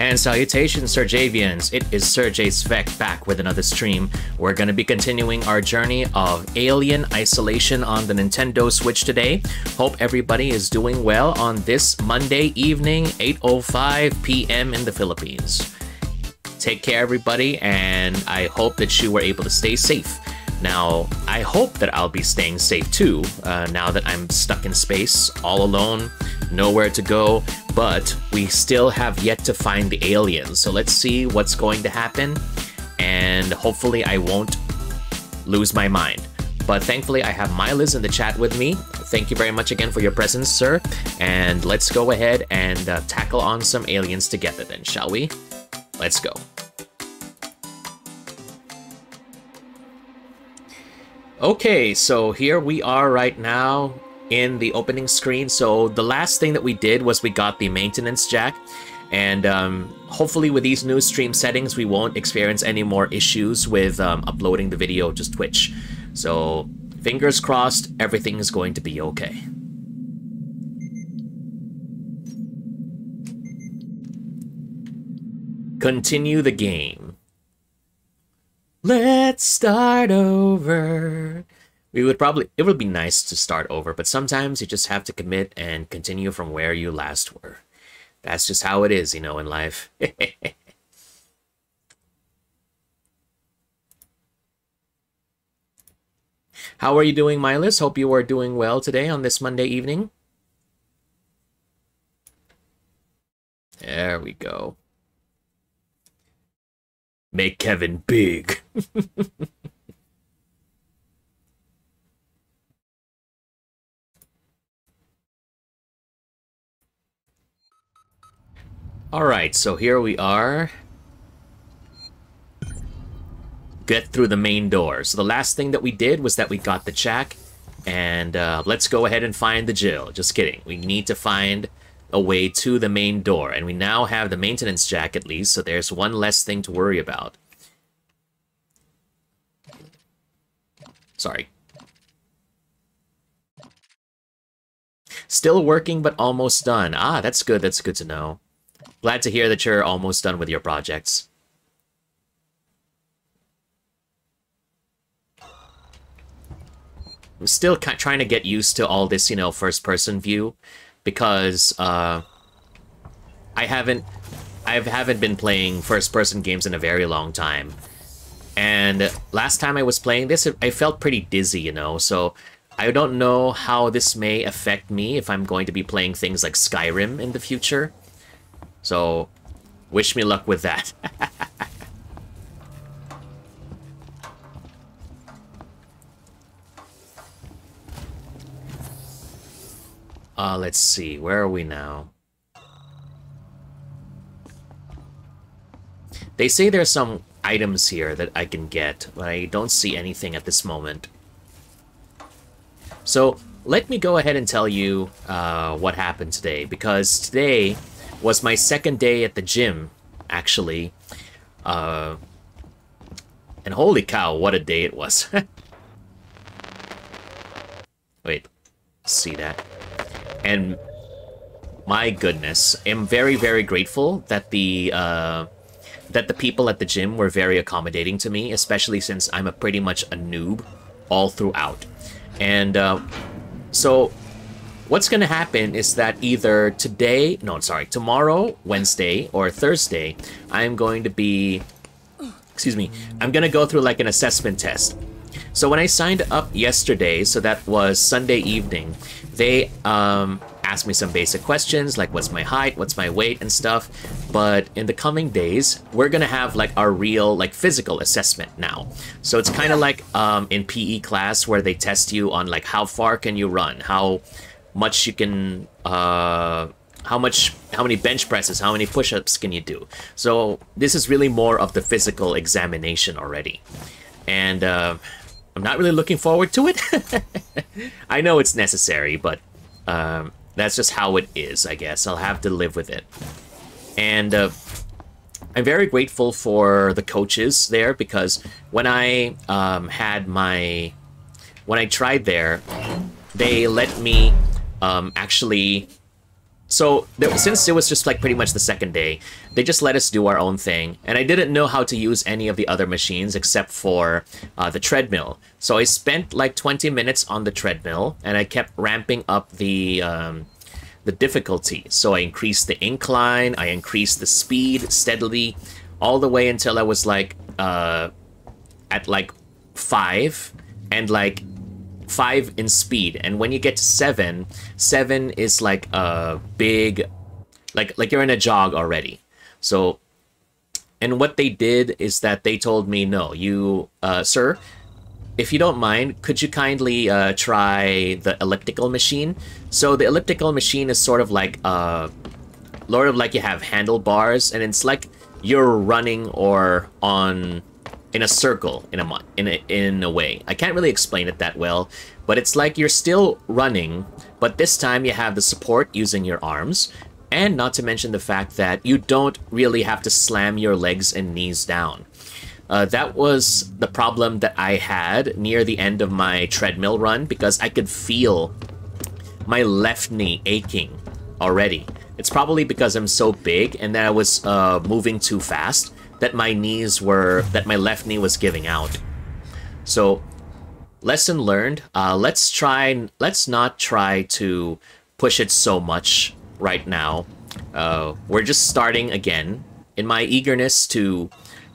And salutations, Serjavians! It is Serjay Svek back with another stream. We're going to be continuing our journey of Alien Isolation on the Nintendo Switch today. Hope everybody is doing well on this Monday evening, 8:05 p.m. in the Philippines. Take care, everybody, and I hope that you were able to stay safe. Now, I hope that I'll be staying safe too, now that I'm stuck in space, all alone, nowhere to go, but we still have yet to find the aliens. So let's see what's going to happen, and hopefully I won't lose my mind. But thankfully, I have Miles in the chat with me. Thank you very much again for your presence, sir. And let's go ahead and tackle on some aliens together then, shall we? Let's go. Okay, so here we are right now in the opening screen. So the last thing that we did was we got the maintenance jack, and hopefully with these new stream settings we won't experience any more issues with uploading the video to Twitch. So fingers crossed, everything is going to be okay. Continue the game. Let's start over. It would be nice to start over, but sometimes you just have to commit and continue from where you last were. That's just how it is, you know, in life. How are you doing, Miles? Hope you are doing well today on this Monday evening. There we go. Make Kevin big. Alright, so here we are. Get through the main door. So the last thing that we did was that we got the jack, and let's go ahead and find the Jill. Just kidding. We need to find a way to the main door, and we now have the maintenance jack at least, so there's one less thing to worry about. Sorry. Still working, but almost done. Ah, that's good. That's good to know. Glad to hear that you're almost done with your projects. I'm still trying to get used to all this, you know, first-person view, because I haven't been playing first-person games in a very long time. And last time I was playing this, I felt pretty dizzy, you know, so I don't know how this may affect me if I'm going to be playing things like Skyrim in the future. So, wish me luck with that. Let's see, where are we now? They say there's some items here that I can get, but I don't see anything at this moment. So, let me go ahead and tell you what happened today, because today was my second day at the gym, actually. And holy cow, what a day it was. Wait, see that? And my goodness, I'm very, very grateful that the people at the gym were very accommodating to me, especially since I'm pretty much a noob all throughout. And so what's going to happen is that either tomorrow, Wednesday, or Thursday, I'm going to be, I'm going to go through like an assessment test. So when I signed up yesterday, so that was Sunday evening, they asked me some basic questions like what's my height, what's my weight, and stuff. But in the coming days, we're gonna have like our real like physical assessment now. So it's kind of like in PE class where they test you on like how far can you run, how much you can, how many bench presses, how many push-ups can you do. So this is really more of the physical examination already, and I'm not really looking forward to it. I know it's necessary, but that's just how it is, I guess. I'll have to live with it. And I'm very grateful for the coaches there, because when I when I tried there, they let me actually So since it was just like pretty much the second day, they just let us do our own thing, and I didn't know how to use any of the other machines except for the treadmill. So I spent like 20 minutes on the treadmill, and I kept ramping up the difficulty. So I increased the incline, I increased the speed steadily, all the way until I was like at like 5, and like 5 in speed. And when you get to 7 is like a big, like you're in a jog already. So, and what they did is that they told me, no, you sir, if you don't mind, could you kindly try the elliptical machine? So the elliptical machine is sort of like you have handlebars, and it's like you're running or on in a circle in a way. I can't really explain it that well, but it's like you're still running, but this time you have the support using your arms, and not to mention the fact that you don't really have to slam your legs and knees down. That was the problem that I had near the end of my treadmill run, because I could feel my left knee aching already. It's probably because I'm so big and that I was moving too fast that my left knee was giving out. So, lesson learned. Let's not try to push it so much right now. We're just starting again. In my eagerness to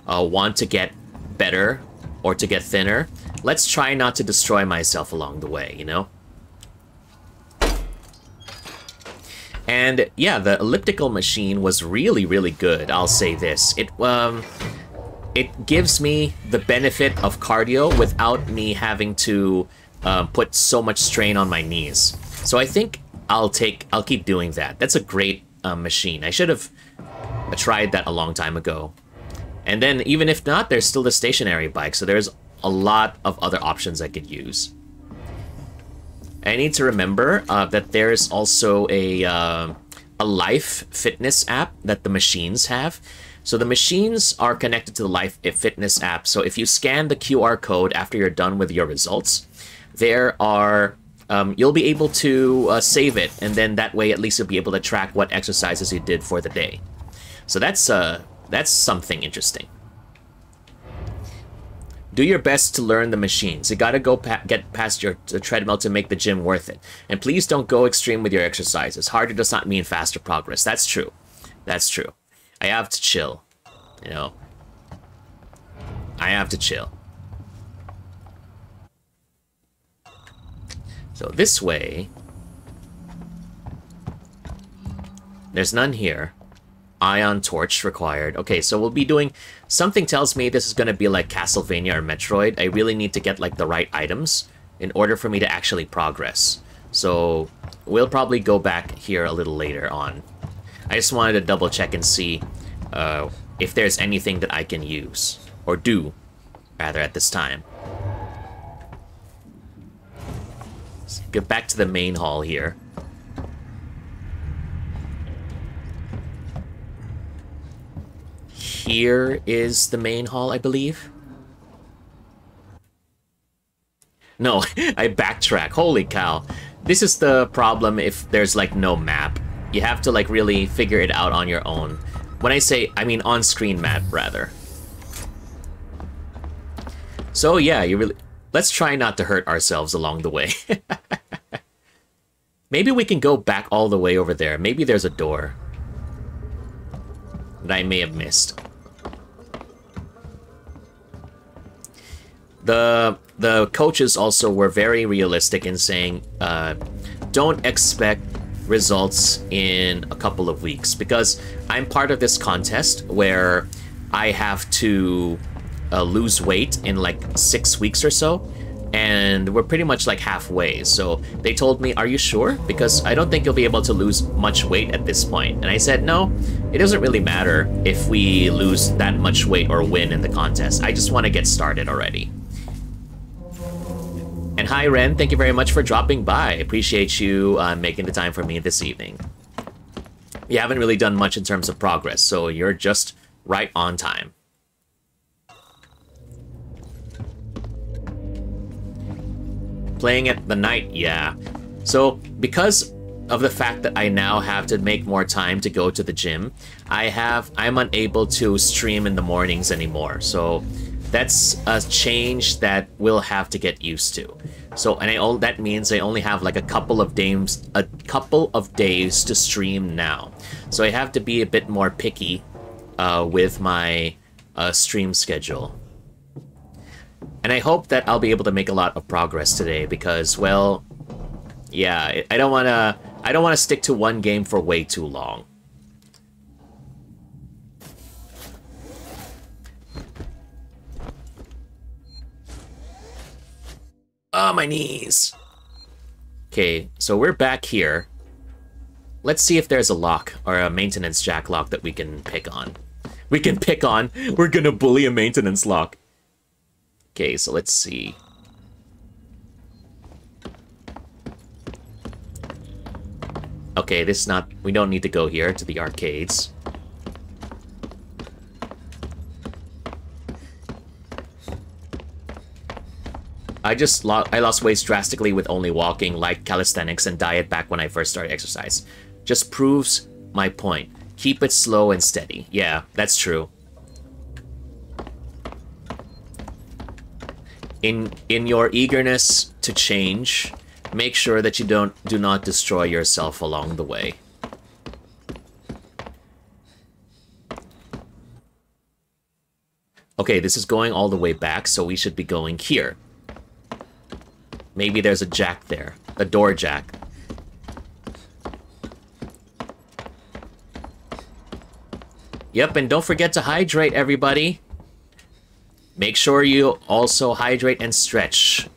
want to get better or to get thinner, let's try not to destroy myself along the way, you know? And yeah, the elliptical machine was really, really good, I'll say this. It gives me the benefit of cardio without me having to put so much strain on my knees. So I think I'll keep doing that. That's a great machine. I should have tried that a long time ago. And then even if not, there's still the stationary bike, so there's a lot of other options I could use. I need to remember that there's also a Life Fitness app that the machines have. So the machines are connected to the Life Fitness app. So if you scan the QR code after you're done with your results, there are you'll be able to save it, and then that way at least you'll be able to track what exercises you did for the day. So that's something interesting. Do your best to learn the machines. You gotta go get past your treadmill to make the gym worth it. And please don't go extreme with your exercises. Harder does not mean faster progress. That's true. That's true. I have to chill. You know. I have to chill. So this way... There's none here. Ion torch required. Okay, so we'll be doing... Something tells me this is going to be like Castlevania or Metroid. I really need to get like the right items in order for me to actually progress. So we'll probably go back here a little later on. I just wanted to double check and see if there's anything that I can use. Or do, rather, at this time. Let's get back to the main hall here. Here is the main hall, I believe. No, I backtrack. Holy cow. This is the problem if there's like no map. You have to like really figure it out on your own. When I say, I mean on-screen map, rather. So yeah, let's try not to hurt ourselves along the way. Maybe we can go back all the way over there. Maybe there's a door that I may have missed. The coaches also were very realistic in saying, don't expect results in a couple of weeks, because I'm part of this contest where I have to lose weight in like 6 weeks or so, and we're pretty much like halfway. So they told me, are you sure? Because I don't think you'll be able to lose much weight at this point. And I said, no, it doesn't really matter if we lose that much weight or win in the contest. I just want to get started already. And hi, Ren, thank you very much for dropping by. I appreciate you making the time for me this evening. You haven't really done much in terms of progress, so you're just right on time. Playing at the night, yeah. So, because of the fact that I now have to make more time to go to the gym, I'm unable to stream in the mornings anymore. So that's a change that we'll have to get used to. So, and that means I only have like a couple of days to stream now. So I have to be a bit more picky with my stream schedule. And I hope that I'll be able to make a lot of progress today because, well, yeah, I don't want to stick to one game for way too long. Oh, my knees. Okay, so we're back here. Let's see if there's a lock or a maintenance jack lock that we can pick on. We can pick on. We're gonna bully a maintenance lock. Okay, so let's see. Okay, this is not... We don't need to go here to the arcades. I lost weight drastically with only walking, like calisthenics and diet back when I first started exercise. Just proves my point. Keep it slow and steady. Yeah, that's true. In your eagerness to change, make sure that you do not destroy yourself along the way. Okay, this is going all the way back, so we should be going here. Maybe there's a jack there. A door jack. Yep, and don't forget to hydrate, everybody. Make sure you also hydrate and stretch.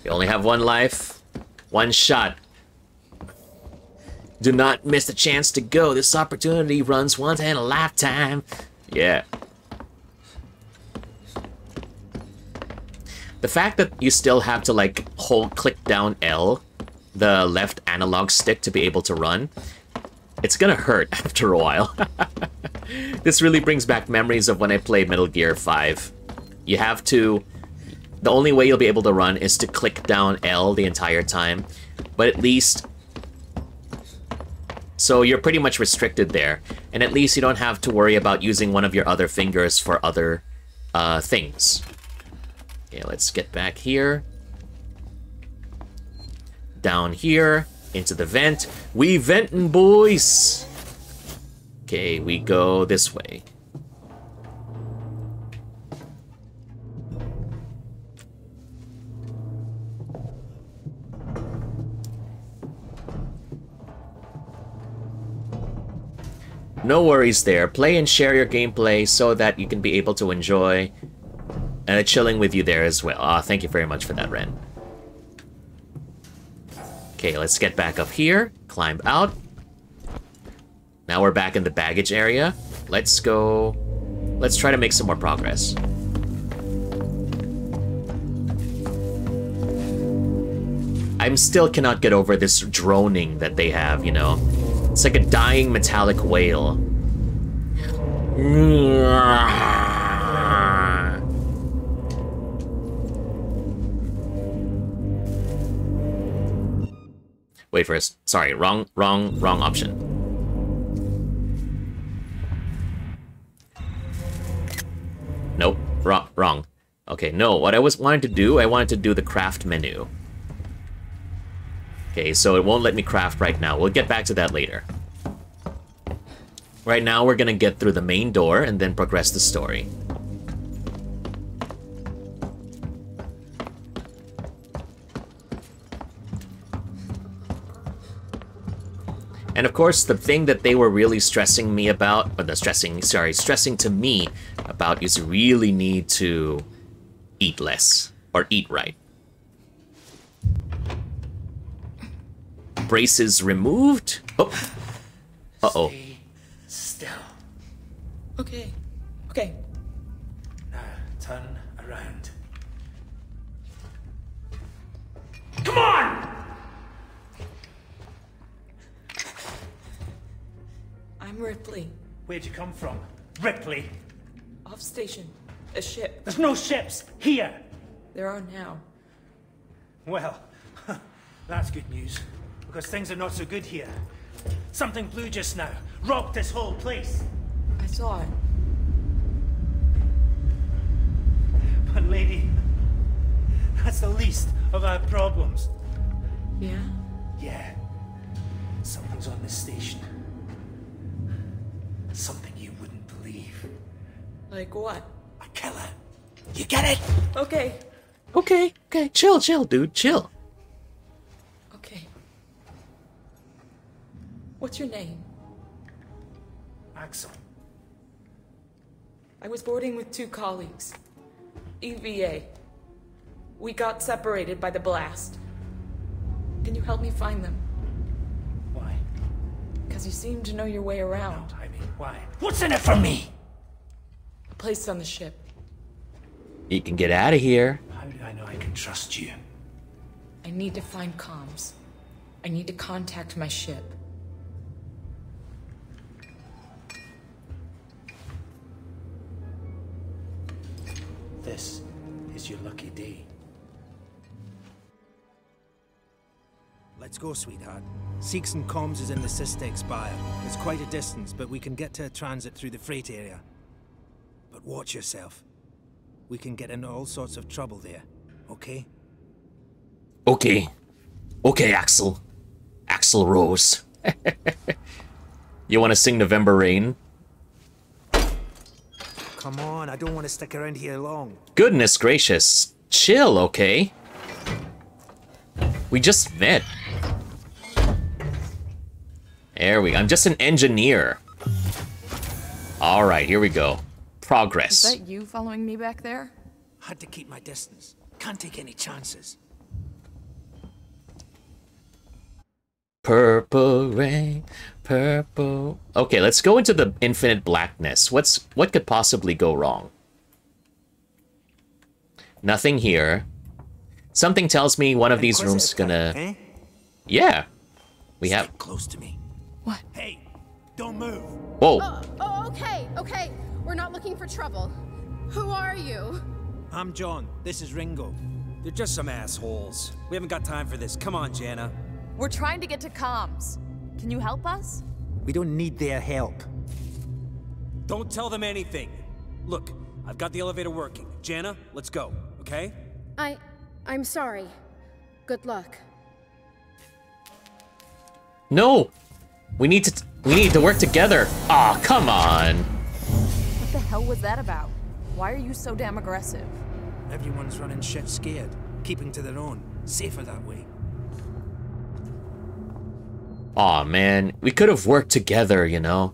You only have one life, one shot. Do not miss the chance to go. This opportunity runs once in a lifetime. Yeah. The fact that you still have to, like, click down L, the left analog stick, to be able to run, it's gonna hurt after a while. This really brings back memories of when I played Metal Gear 5. You have to... The only way you'll be able to run is to click down L the entire time, but at least... So you're pretty much restricted there, and at least you don't have to worry about using one of your other fingers for other things. Okay, let's get back here. Down here, into the vent. We ventin', boys! Okay, we go this way. No worries there. Play and share your gameplay so that you can be able to enjoy chilling with you there as well. Thank you very much for that, Ren. Okay, let's get back up here. Climb out. Now we're back in the baggage area. Let's go... Let's try to make some more progress. I still cannot get over this droning that they have, you know? It's like a dying metallic whale. Wait for us. Sorry, wrong option. Nope, wrong. Okay, no, what I wanted to do the craft menu. Okay, so it won't let me craft right now. We'll get back to that later. Right now, we're gonna get through the main door and then progress the story. And of course, the thing that they were really stressing me about, or stressing to me about, is you really need to eat less, or eat right. Braces removed. Oh. Uh-oh. Stay still. Okay. Okay. Now, turn around. Come on! I'm Ripley. Where'd you come from? Ripley? Off station. A ship. There's no ships here! There are now. Well, that's good news. because things are not so good here. Something blue just now. Rocked this whole place. I saw it. But lady, that's the least of our problems. Yeah? Yeah. Something's on this station. Something you wouldn't believe. Like what? A killer. You get it? Okay. Okay, okay, chill, dude, chill. Okay. What's your name? Axel. I was boarding with 2 colleagues. EVA. We got separated by the blast. Can you help me find them? Why? Because you seem to know your way around. I mean, why? What's in it for me? A place on the ship. You can get out of here. How do I know I can trust you? I need to find comms. I need to contact my ship. This is your lucky day. Let's go, sweetheart. Seeks and Comms is in the Systex Spire. It's quite a distance, but we can get to a transit through the freight area. But watch yourself. We can get into all sorts of trouble there, okay? Okay. Okay, Axel. Axel Rose. You want to sing November Rain? Come on, I don't want to stick around here long. Goodness gracious. Chill, okay? We just met. There we go. I'm just an engineer. Alright, here we go. Progress. Is that you following me back there? Had to keep my distance. Can't take any chances. Purple rain, purple... Okay, let's go into the infinite blackness. What could possibly go wrong? Nothing here. Something tells me one of these rooms is gonna... Eh? Yeah. We have... Stick close to me. What? Hey, don't move. Whoa. Okay. We're not looking for trouble. Who are you? I'm John. This is Ringo. They're just some assholes. We haven't got time for this. Come on, Jana. We're trying to get to comms. Can you help us? We don't need their help. Don't tell them anything. Look, I've got the elevator working. Jana, let's go, okay? I'm sorry. Good luck. No! We need to work together. Aw, come on. What the hell was that about? Why are you so damn aggressive? Everyone's running shit scared, keeping to their own. Safer that way. Aw, man. We could have worked together, you know?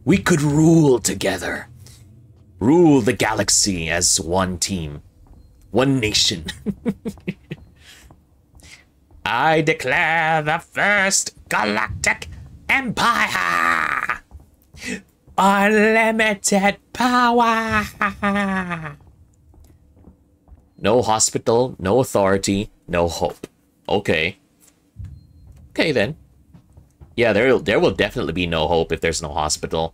We could rule together. Rule the galaxy as one team. One nation. I declare the first galactic empire! Unlimited power! No hospital, no authority, no hope. Okay. Okay, then. Yeah, there will definitely be no hope if there's no hospital.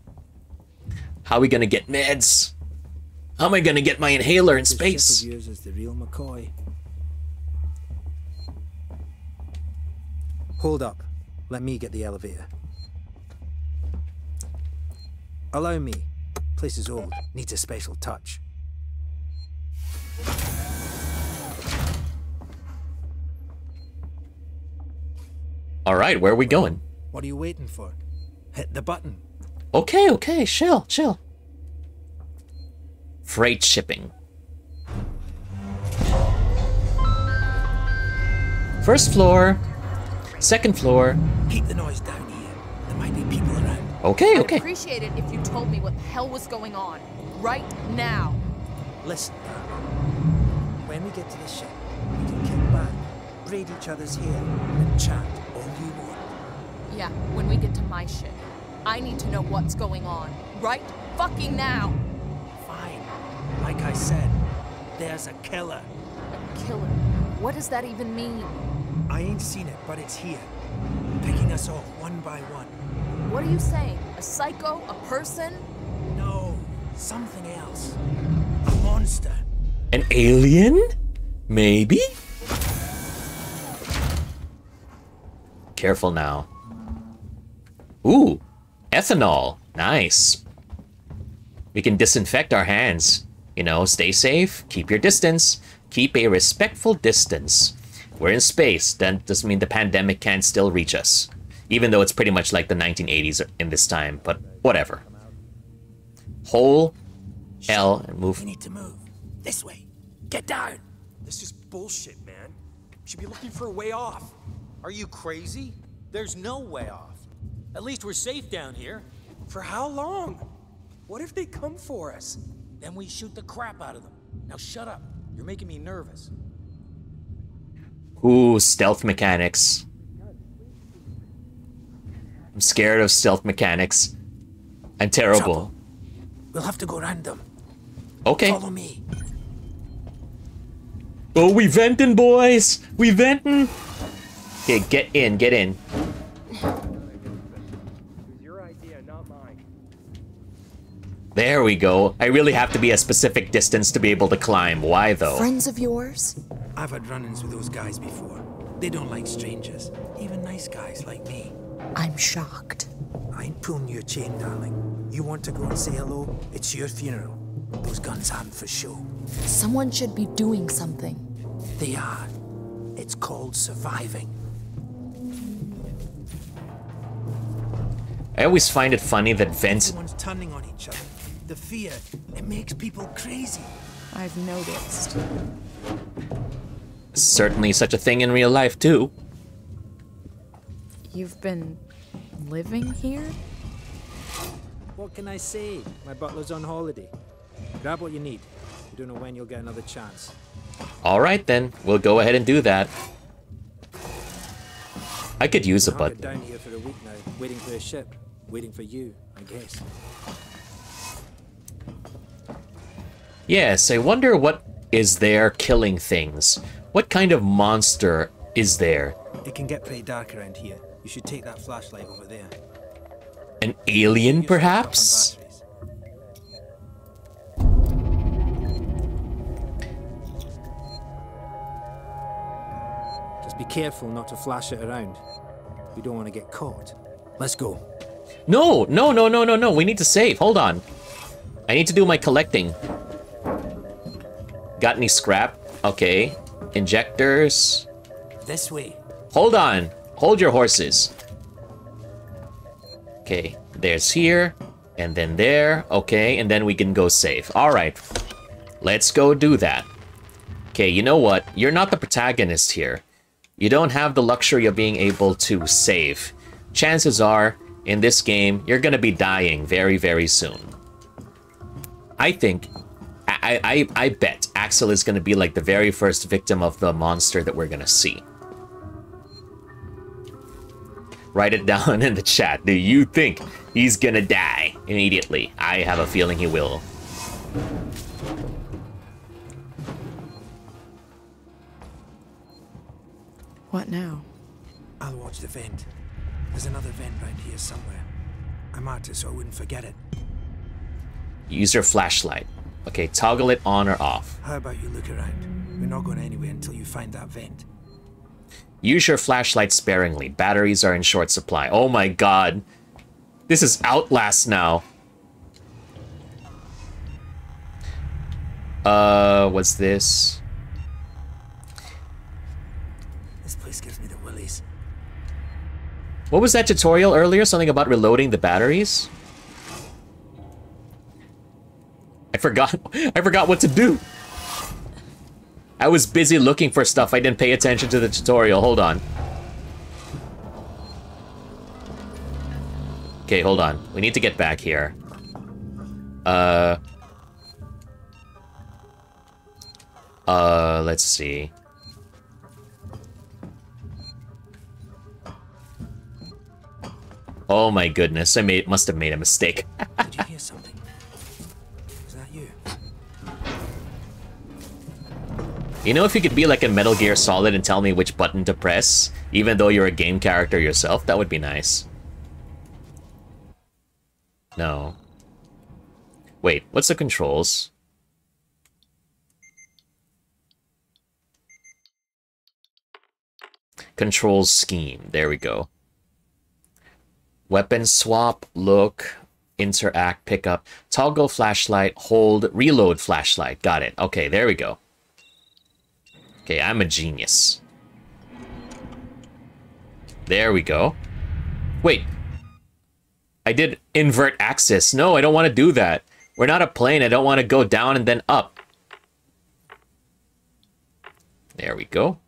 How are we gonna get meds? How am I gonna get my inhaler in space? This ship of yours is the real McCoy. Hold up. Let me get the elevator. Allow me. Place is old. Needs a special touch. Alright, where are we going? What are you waiting for? Hit the button. Okay, chill. Freight shipping. First floor. Second floor. Keep the noise down here. There might be people around. Okay. I'd appreciate it if you told me what the hell was going on. Right now. Listen, when we get to the ship, we can kick back, braid each other's hair, and chat all you want. Yeah, when we get to my ship. I need to know what's going on. Right fucking now. Fine. Like I said, there's a killer. A killer. What does that even mean? I ain't seen it, but it's here. Picking us off one by one. What are you saying? A psycho? A person? No, something else. A monster. An alien? Maybe? Careful now. Ooh, ethanol. Nice. We can disinfect our hands. You know, stay safe, keep your distance, keep a respectful distance. We're in space, that doesn't mean the pandemic can't still reach us. Even though it's pretty much like the 1980s in this time, but whatever. Hold L and move. We need to move. This way. Get down. This is bullshit, man. You should be looking for a way off. Are you crazy? There's no way off. At least we're safe down here. For how long? What if they come for us? Then we shoot the crap out of them. Now shut up. You're making me nervous. Ooh, stealth mechanics. I'm scared of stealth mechanics. I'm terrible. Trouble. We'll have to go around them. Okay. Follow me. Oh, we venting, boys! We venting! Okay, get in, get in. Your idea, not mine. There we go. I really have to be a specific distance to be able to climb. Why, though? Friends of yours? I've had run-ins with those guys before. They don't like strangers. Even nice guys like me. I'm shocked. I ain't pulling your chain, darling. You want to go and say hello? It's your funeral. Those guns aren't for show. Someone should be doing something. They are. It's called surviving. I always find it funny that Vince... Everyone's turning on each other. The fear, it makes people crazy. I've noticed. Certainly such a thing in real life, too. You've been living here? What can I say? My butler's on holiday. Grab what you need. You don't know when you'll get another chance. Alright then, we'll go ahead and do that. I could use a I've button. been down here for a week now, waiting for a ship. Waiting for you, I guess. Yes, I wonder what is there killing things. What kind of monster is there? It can get pretty dark around here. You should take that flashlight over there. An alien, Use your perhaps? batteries. Just be careful not to flash it around. We don't want to get caught. Let's go. No, no, no, no, no, no. We need to save. Hold on. I need to do my collecting. Got any scrap? Okay. Injectors. This way. Hold on. Hold your horses. Okay. There's here. And then there. Okay. And then we can go save. Alright. Let's go do that. Okay, you know what? You're not the protagonist here. You don't have the luxury of being able to save. Chances are, in this game, you're gonna be dying very, very soon. I think, I bet Axel is gonna be like the very first victim of the monster that we're gonna see. Write it down in the chat. Do you think he's gonna die immediately? I have a feeling he will. What now? I'll watch the vent. There's another vent round here somewhere. I marked it so I wouldn't forget it. Use your flashlight. Okay, toggle it on or off. How about you look around? We're not going anywhere until you find that vent. Use your flashlight sparingly. Batteries are in short supply. Oh my god. This is Outlast now. What's this? This place gives me the willies. What was that tutorial earlier? Something about reloading the batteries? I forgot what to do. I was busy looking for stuff. I didn't pay attention to the tutorial. Hold on. Okay, hold on. We need to get back here. Let's see. Oh my goodness, must have made a mistake. Did you hear something? Is that you? You know, if you could be like a Metal Gear Solid and tell me which button to press, even though you're a game character yourself, that would be nice. No. Wait, what's the controls? Control scheme. There we go. Weapon swap, look, interact, pick up, toggle flashlight, hold, reload flashlight. Got it. Okay, there we go. Okay, I'm a genius. There we go. Wait. I did invert axis. No, I don't want to do that. We're not a plane. I don't want to go down and then up. There we go.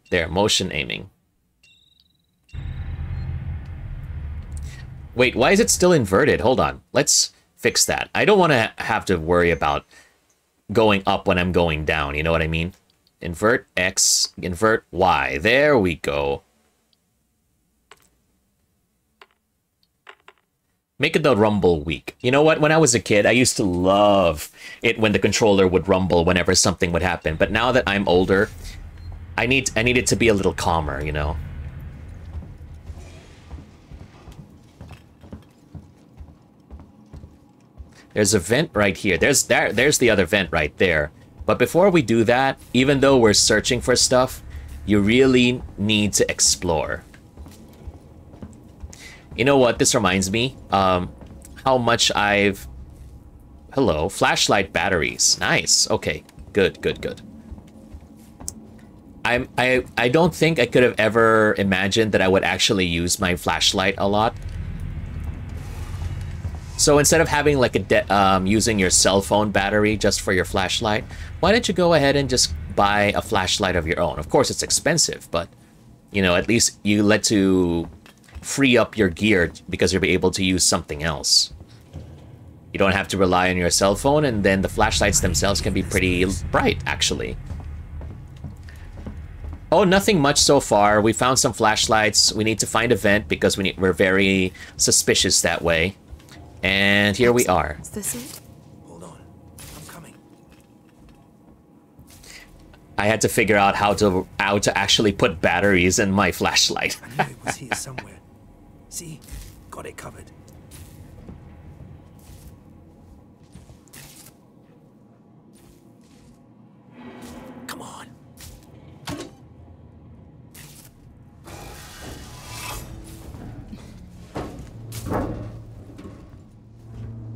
There, motion aiming. Wait, why is it still inverted? Hold on. Let's fix that. I don't want to have to worry about going up when I'm going down. You know what I mean? Invert X, invert Y. There we go. Make it the rumble weak. You know what? When I was a kid, I used to love it when the controller would rumble whenever something would happen. But now that I'm older, I need it to be a little calmer, you know? There's a vent right here. There's the other vent right there. But before we do that, even though we're searching for stuff, you really need to explore. You know what? This reminds me how much I've... Hello, flashlight batteries. Nice. Okay, good, good, good. I don't think I could have ever imagined that I would actually use my flashlight a lot. So instead of having like a using your cell phone battery just for your flashlight, why don't you go ahead and just buy a flashlight of your own? Of course, it's expensive, but you know, at least you let to free up your gear because you'll be able to use something else. You don't have to rely on your cell phone, and then the flashlights themselves can be pretty bright, actually. Oh, nothing much so far. We found some flashlights. We need to find a vent because we're very suspicious that way. And here we are. Is this it? Hold on. I'm coming. I had to figure out how to actually put batteries in my flashlight. I knew it was here somewhere. See? Got it covered. Come on.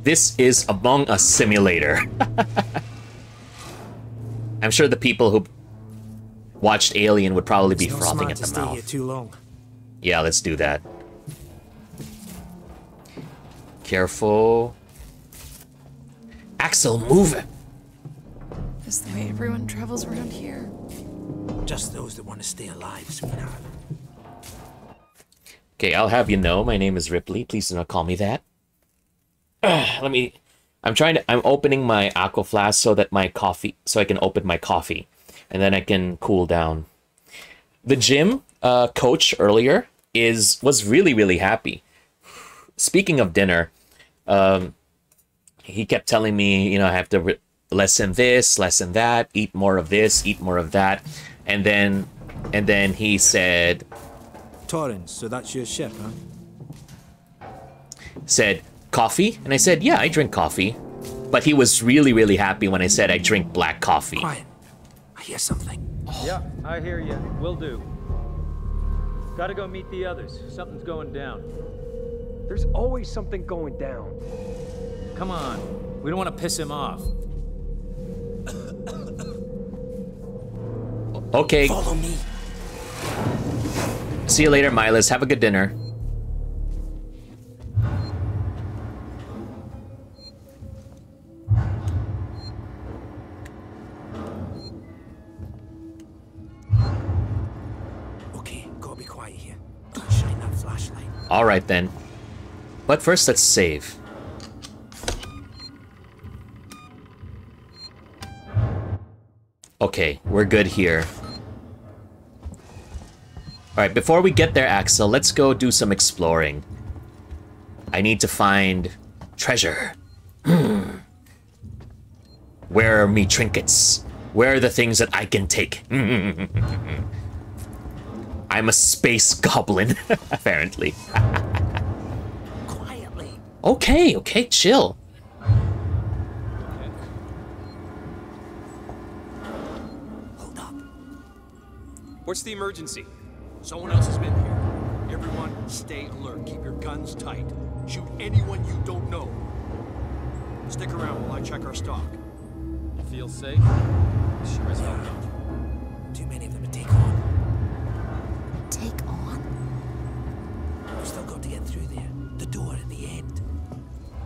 This is Among Us simulator. I'm sure the people who watched Alien would probably be frothing at the mouth. Here too long. Yeah, let's do that. Careful. Axel, move it. This is the way everyone travels around here. Just those that want to stay alive, sweetheart. Okay, I'll have you know, my name is Ripley. Please do not call me that. I'm opening my aqua flask so that so I can open my coffee. And then I can cool down. The gym coach earlier was really, really happy. Speaking of dinner, he kept telling me, you know, I have to lessen this, lessen that, eat more of this, eat more of that. And then he said... Torrens, so that's your ship, huh? Said, coffee? And I said, yeah, I drink coffee. But he was really, really happy when I said I drink black coffee. Quiet. I hear something. Yeah, I hear you. Will do. Gotta go meet the others. Something's going down. There's always something going down. Come on. We don't want to piss him off. Okay. Follow me. See you later, Milas. Have a good dinner. Okay, gotta be quiet here. Don't shine that flashlight. All right, then. But first, let's save. Okay, we're good here. Alright, before we get there, Axel, let's go do some exploring. I need to find treasure. Where are me trinkets? Where are the things that I can take? I'm a space goblin, apparently. Quietly. Okay, chill. What's the emergency? Someone else has been here. Everyone, stay alert. Keep your guns tight. Shoot anyone you don't know. Stick around while I check our stock. Feel safe? Sure as hell don't. Too many of them to take on. Take on? We've still got to get through there. The door at the end.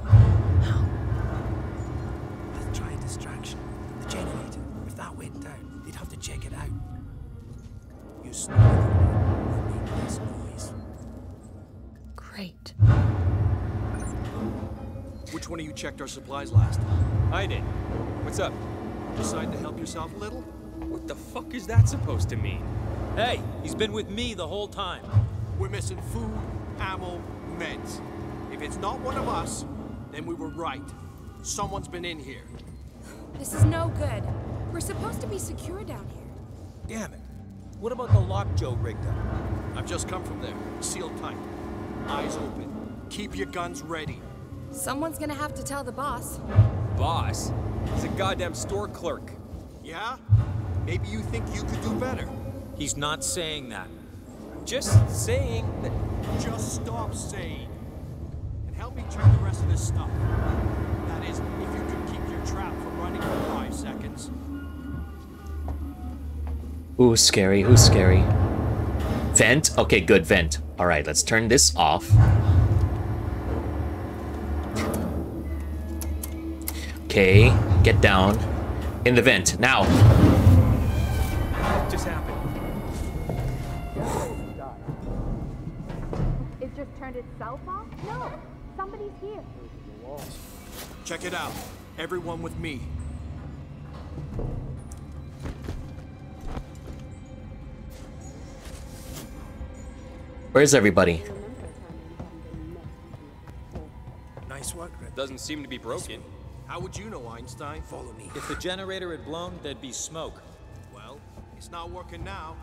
How? Let's try a distraction. The generator. If that went down, they'd have to check it out. You snore. We'll make less noise. Great. Which one of you checked our supplies last? I did. What's up? Decide to help yourself a little? What the fuck is that supposed to mean? Hey, he's been with me the whole time. We're missing food, ammo, meds. If it's not one of us, then we were right. Someone's been in here. This is no good. We're supposed to be secure down here. Damn it. What about the lock Joe rigged up? I've just come from there. Sealed tight. Eyes open. Keep your guns ready. Someone's gonna have to tell the boss. Boss? He's a goddamn store clerk. Yeah? Maybe you think you could do better. He's not saying that. Just saying that... Just stop saying. And help me check the rest of this stuff. That is, if you can keep your trap from running for 5 seconds. Ooh, scary. Ooh, scary. Vent? Okay, good, vent. Alright, let's turn this off. Okay, get down. In the vent, now! What just happened? It just turned itself off? No, somebody's here. Check it out. Everyone with me. Where's everybody? Nice work, Rip. Doesn't seem to be broken. How would you know, Einstein? Follow me. If the generator had blown, there'd be smoke. Well, it's not working now.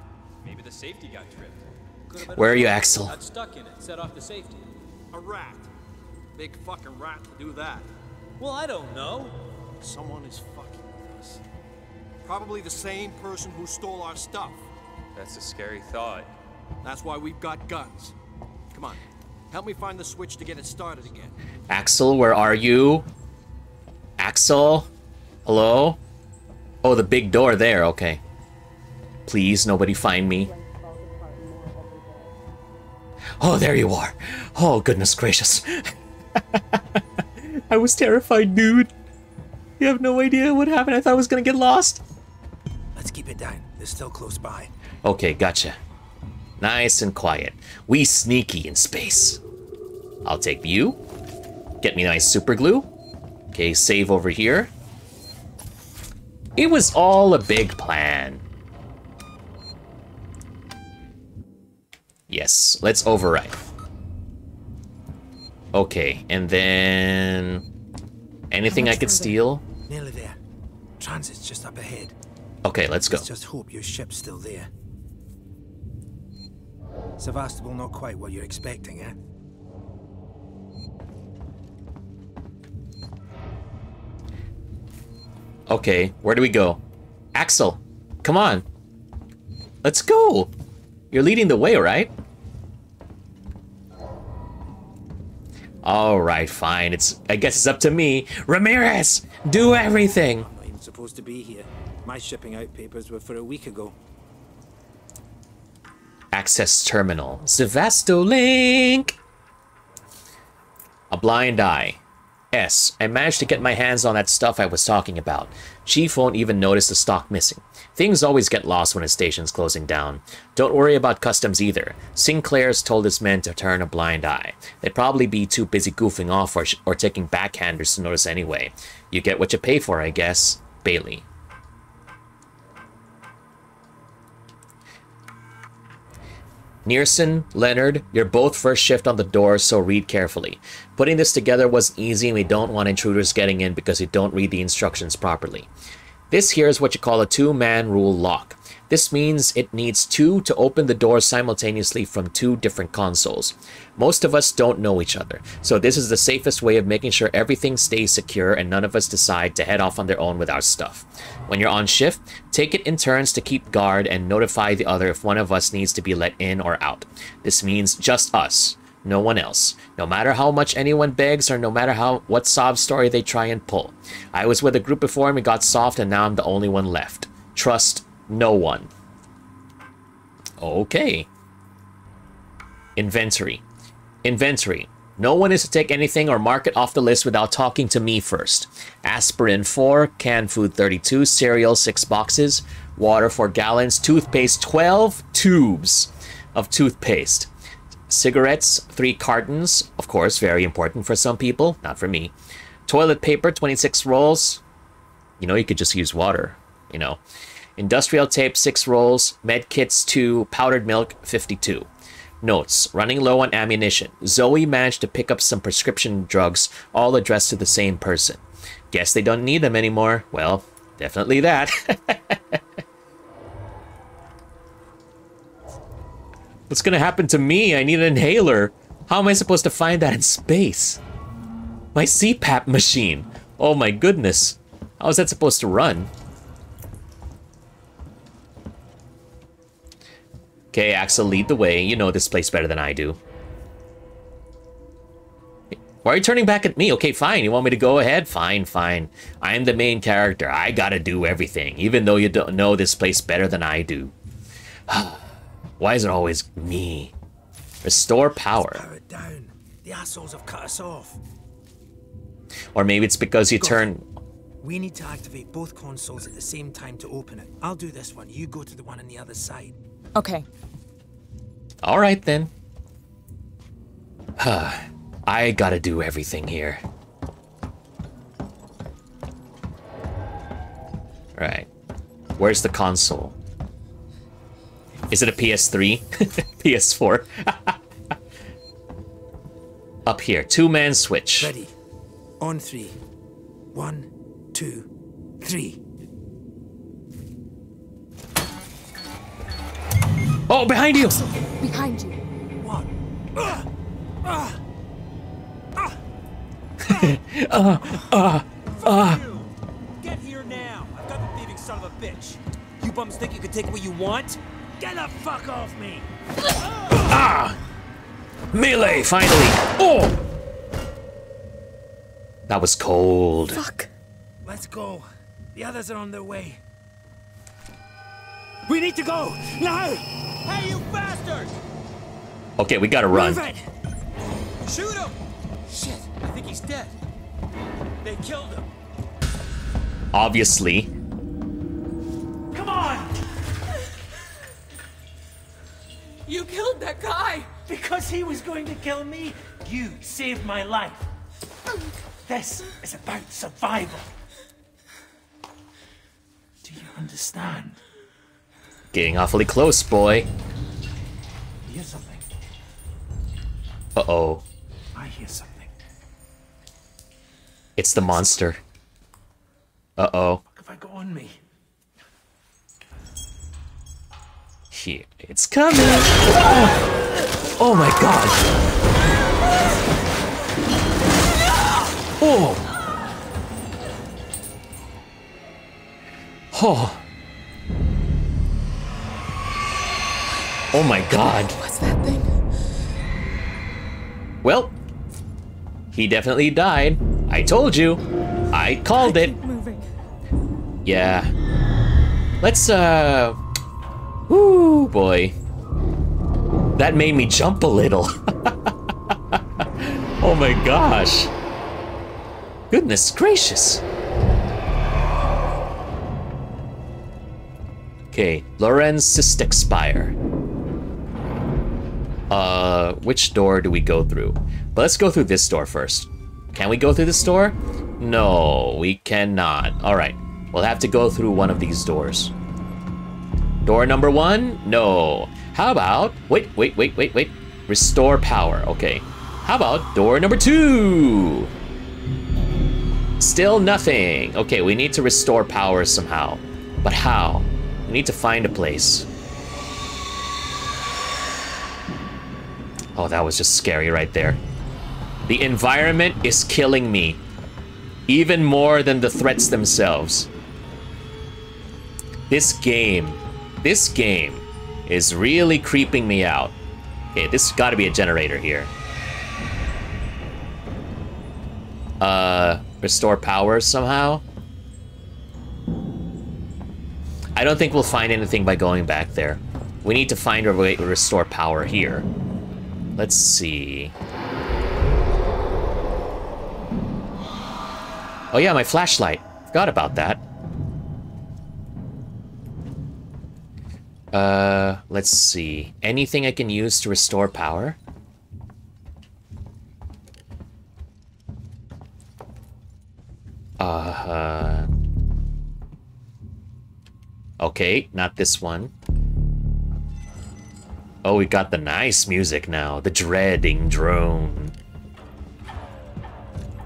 Maybe the safety got tripped. Where are you, Axel? Got stuck in it, set off the safety. A rat. Big fucking rat to do that. Well, I don't know. Someone is fucking with us. Probably the same person who stole our stuff. That's a scary thought. That's why we've got guns. Come on. Help me find the switch to get it started again. Axel, where are you? Axel? Hello? Oh, the big door there, okay. Please, nobody find me. Oh, there you are. Oh, goodness gracious. I was terrified, dude. You have no idea what happened. I thought I was gonna get lost. Let's keep it down. They're still close by. Okay, gotcha. Nice and quiet. We sneaky in space. I'll take you. Get me nice super glue. Okay, save over here. It was all a big plan. Yes, let's override. Okay, and then... anything I could steal? Nearly there. Transit's just up ahead. Okay, let's go. Let's just hope your ship's still there. Sevastopol not quite what you're expecting, eh? Okay, where do we go? Axel, come on. Let's go. You're leading the way, right? Alright, fine. I guess it's up to me. Ramirez, do everything. I'm not even supposed to be here. My shipping out papers were for a week ago. Access terminal. Sevastolink. A blind eye. S. I managed to get my hands on that stuff I was talking about. Chief won't even notice the stock missing. Things always get lost when a station's closing down. Don't worry about customs either. Sinclair's told his men to turn a blind eye. They'd probably be too busy goofing off or taking backhanders to notice anyway. You get what you pay for, I guess. Bailey. Nearson, Leonard, you're both first shift on the door, so read carefully. Putting this together wasn't easy and we don't want intruders getting in because you don't read the instructions properly. This here is what you call a two-man rule lock. This means it needs two to open the door simultaneously from two different consoles. Most of us don't know each other, so this is the safest way of making sure everything stays secure and none of us decide to head off on their own with our stuff. When you're on shift, take it in turns to keep guard and notify the other if one of us needs to be let in or out. This means just us, no one else. No matter how much anyone begs or no matter what sob story they try and pull. I was with a group before and we got soft and now I'm the only one left. Trust no one. Okay. Inventory. Inventory. No one is to take anything or mark it off the list without talking to me first. Aspirin 4, canned food 32, cereal 6 boxes, water 4 gallons, toothpaste 12 tubes of toothpaste. Cigarettes 3 cartons, of course, very important for some people, not for me. Toilet paper 26 rolls. You know, you could just use water, you know. Industrial tape 6 rolls, med kits 2, powdered milk 52. Notes, running low on ammunition. Zoe managed to pick up some prescription drugs, all addressed to the same person. Guess they don't need them anymore. Well, definitely that. What's gonna happen to me? I need an inhaler. How am I supposed to find that in space? My CPAP machine. Oh my goodness. How is that supposed to run? Okay, Axel, lead the way. You know this place better than I do. Why are you turning back at me? Okay, fine. You want me to go ahead? Fine, fine. I am the main character. I gotta do everything, even though you don't know this place better than I do. Why is it always me? Restore power. Power it down. The assholes have cut us off. Or maybe it's because you turn... We need to activate both consoles at the same time to open it. I'll do this one. You go to the one on the other side. Okay. All right, then. I gotta do everything here. Right. Where's the console? Is it a PS3? PS4? Up here. Two-man switch. Ready. On 3. 1, 2, 3. Oh, behind you! Behind you. What? Get here now! I've got the thieving son of a bitch. You bums think you can take what you want? Get the fuck off me! Melee, finally! Oh! That was cold. Fuck. Let's go. The others are on their way. We need to go! Now! Hey, you bastard! Okay, we gotta run. Move it! Shoot him! Shit, I think he's dead. They killed him. Obviously. Come on! You killed that guy! Because he was going to kill me, you saved my life. This is about survival. Do you understand? Getting awfully close, boy. Hear something? Uh-oh. I hear something. It's the monster. Uh-oh. What have I got on me? Here. It's coming! Oh, oh my god! Oh! Oh! Oh my god. What's that thing? Well, he definitely died. I told you. I called it. Keep moving. Yeah. Let's, Ooh, boy. That made me jump a little. Oh my gosh. Goodness gracious. Okay, Lorenz Cystic Spire. Which door do we go through? But let's go through this door first. Can we go through this door? No, we cannot. Alright, we'll have to go through one of these doors. Door number 1? No. How about... Wait. Restore power. Okay. How about door number 2? Still nothing. Okay, we need to restore power somehow. But how? We need to find a place. Oh, that was just scary right there. The environment is killing me. Even more than the threats themselves. This game is really creeping me out. Okay, this has got to be a generator here. Restore power somehow? I don't think we'll find anything by going back there. We need to find a way to restore power here. Let's see. Oh yeah, my flashlight. Forgot about that. Let's see. Anything I can use to restore power? Okay, not this one. Oh, we got the nice music now. The dreading drone.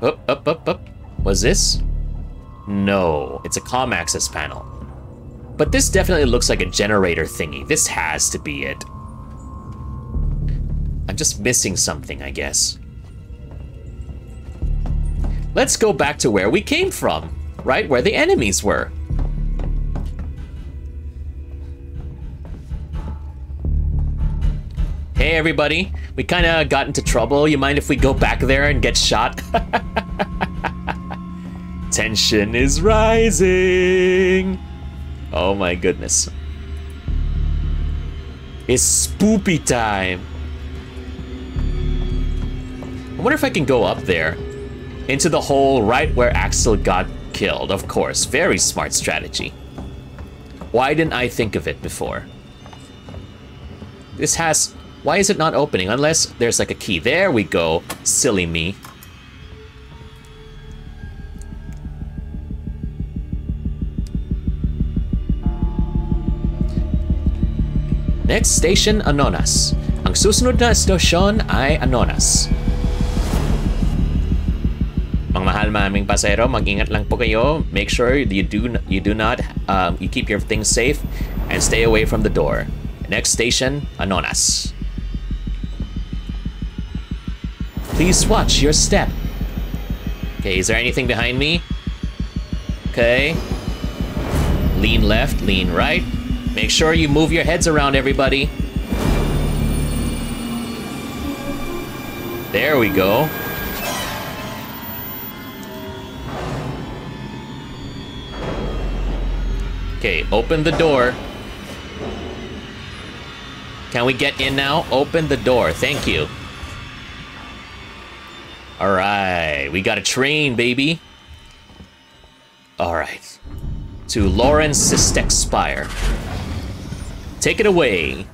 Up. Was this? No, it's a comm access panel. But this definitely looks like a generator thingy. This has to be it. I'm just missing something, I guess. Let's go back to where we came from, right? Where the enemies were. Hey everybody, we kinda got into trouble. You mind if we go back there and get shot? Tension is rising. Oh my goodness. It's spoopy time. I wonder if I can go up there. Into the hole right where Axel got killed. Of course, very smart strategy. Why didn't I think of it before? This has... Why is it not opening? Unless there's like a key. There we go. Silly me. Next station, Anonas. Ang susunod na stasyon ay Anonas. Mga mahal maming pasahero, mag-ingat lang po kayo. Make sure you keep your things safe and stay away from the door. Next station, Anonas. Please watch your step. Okay, is there anything behind me? Okay. Lean left, lean right. Make sure you move your heads around, everybody. There we go. Okay, open the door. Can we get in now? Open the door. Thank you. Alright, we got a train, baby. Alright. To Lawrence Sistek Spire. Take it away.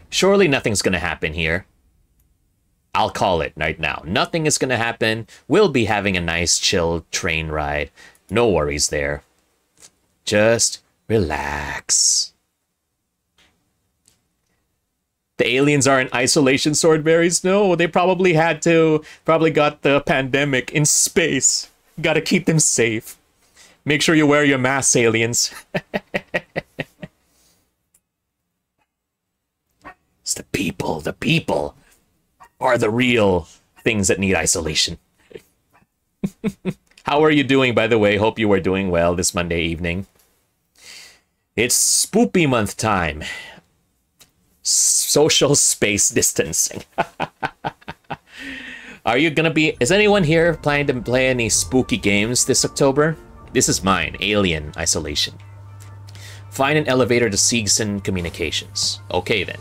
Surely nothing's gonna happen here. I'll call it right now. Nothing is gonna happen. We'll be having a nice, chill train ride. No worries there. Just relax. The aliens are in isolation, Swordberries? No, they probably got the pandemic in space. Gotta keep them safe. Make sure you wear your masks, aliens. It's the people. The people are the real things that need isolation. How are you doing, by the way? Hope you are doing well this Monday evening. It's spoopy month time. Social space distancing. Are you gonna be... Is anyone here planning to play any spooky games this October? This is mine, Alien Isolation. Find an elevator to Seegson Communications. Okay then.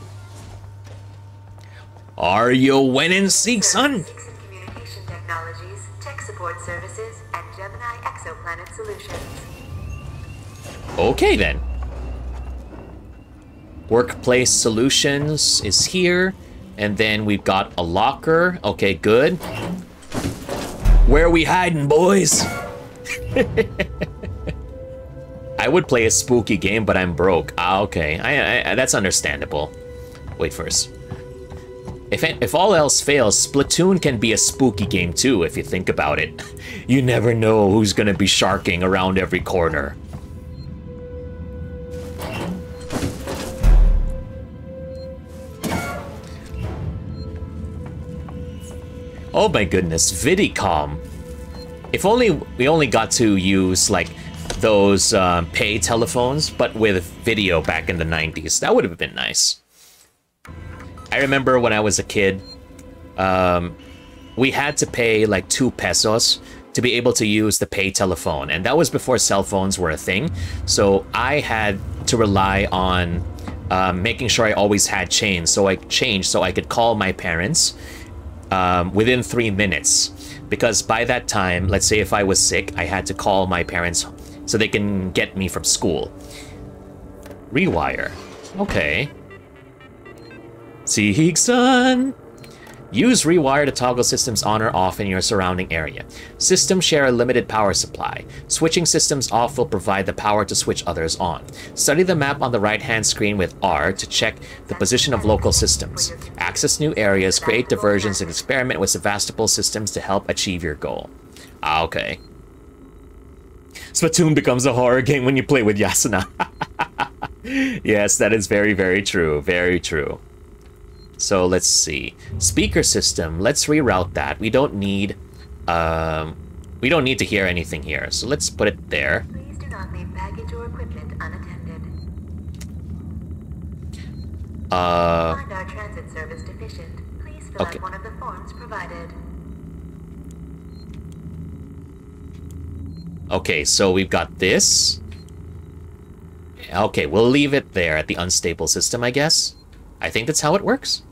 Are you winning, Seegson? Communication Technologies, Tech Support Services, and Gemini Exoplanet Solutions. Okay then. Workplace Solutions is here. And then we've got a locker. Okay, good. Where are we hiding, boys? I would play a spooky game, but I'm broke. Ah, okay. That's understandable. Wait first. If all else fails, Splatoon can be a spooky game too, if you think about it. You never know who's gonna be sharking around every corner. Oh my goodness, Vidicom. If only we only got to use like those pay telephones, but with video back in the 90s. That would have been nice. I remember when I was a kid, we had to pay like 2 pesos to be able to use the pay telephone. And that was before cell phones were a thing. So I had to rely on making sure I always had change so I could call my parents within 3 minutes. Because by that time, let's say if I was sick, I had to call my parents so they can get me from school. Rewire. Okay. Seegson! Use Rewire to toggle systems on or off in your surrounding area. Systems share a limited power supply. Switching systems off will provide the power to switch others on. Study the map on the right-hand screen with R to check the position of local systems. Access new areas, create diversions, and experiment with Sevastopol systems to help achieve your goal. Ah, okay. Splatoon becomes a horror game when you play with Yasuna. Yes, that is very, very true. Very true. So let's see. Speaker system. Let's reroute that. We don't need to hear anything here. So let's put it there. Please do not leave baggage or equipment unattended. Find our transit service deficient. Please fill out one of the forms provided. Okay, so we've got this. Okay, we'll leave it there at the unstable system, I guess. I think that's how it works.